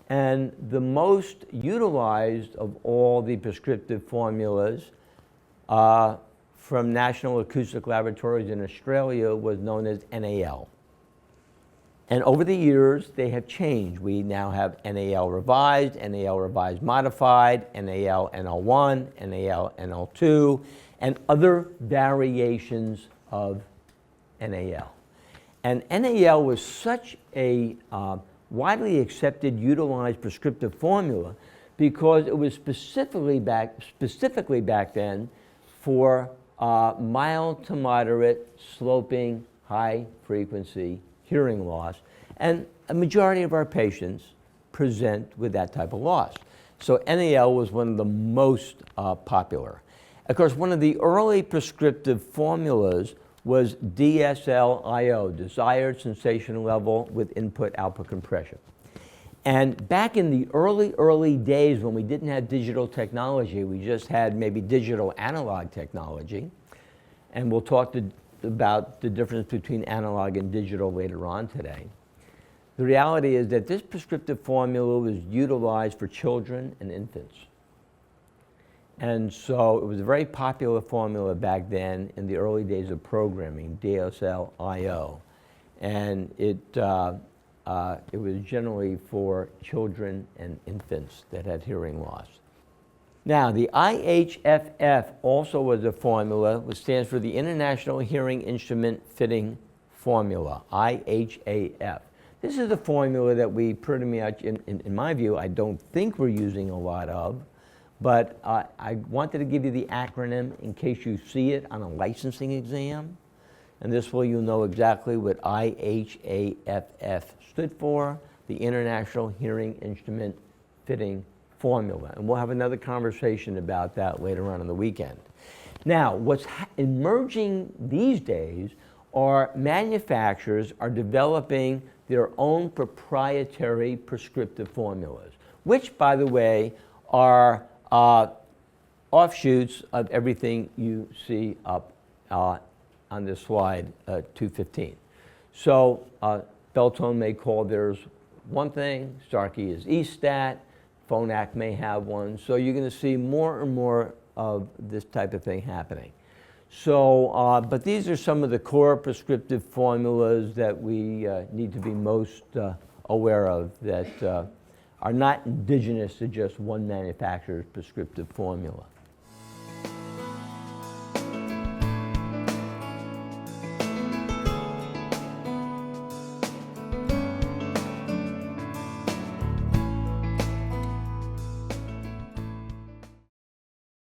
and the most utilized of all the prescriptive formulas from National Acoustic Laboratories in Australia was known as NAL. And over the years, they have changed. We now have NAL revised, NAL revised modified, NAL NL1, NAL NL2, and other variations of NAL. And NAL was such a widely accepted, utilized prescriptive formula because it was specifically back then for mild to moderate, sloping, high frequency hearing loss. And a majority of our patients present with that type of loss. So NAL was one of the most popular. Of course, one of the early prescriptive formulas was DSL-IO, desired sensation level with input-output compression. And back in the early days when we didn't have digital technology, we just had maybe digital analog technology, and we'll talk about the difference between analog and digital later on today. The reality is that this prescriptive formula was utilized for children and infants. And so it was a very popular formula back then in the early days of programming, DSL-IO. And it was generally for children and infants that had hearing loss. Now, the IHFF also was a formula which stands for the International Hearing Instrument Fitting Formula, IHAF. This is the formula that we pretty much, in my view, I don't think we're using a lot of, but I wanted to give you the acronym in case you see it on a licensing exam. And this way you'll know exactly what IHAFF stood for, the International Hearing Instrument Fitting Formula. And we'll have another conversation about that later on in the weekend. Now, what's emerging these days are manufacturers are developing their own proprietary prescriptive formulas, which, by the way, are offshoots of everything you see up on this slide, 215. So Beltone may call theirs one thing, Starkey is EStat, Phonak may have one. So you're going to see more and more of this type of thing happening. So, but these are some of the core prescriptive formulas that we need to be most aware of that are not indigenous to just one manufacturer's prescriptive formula.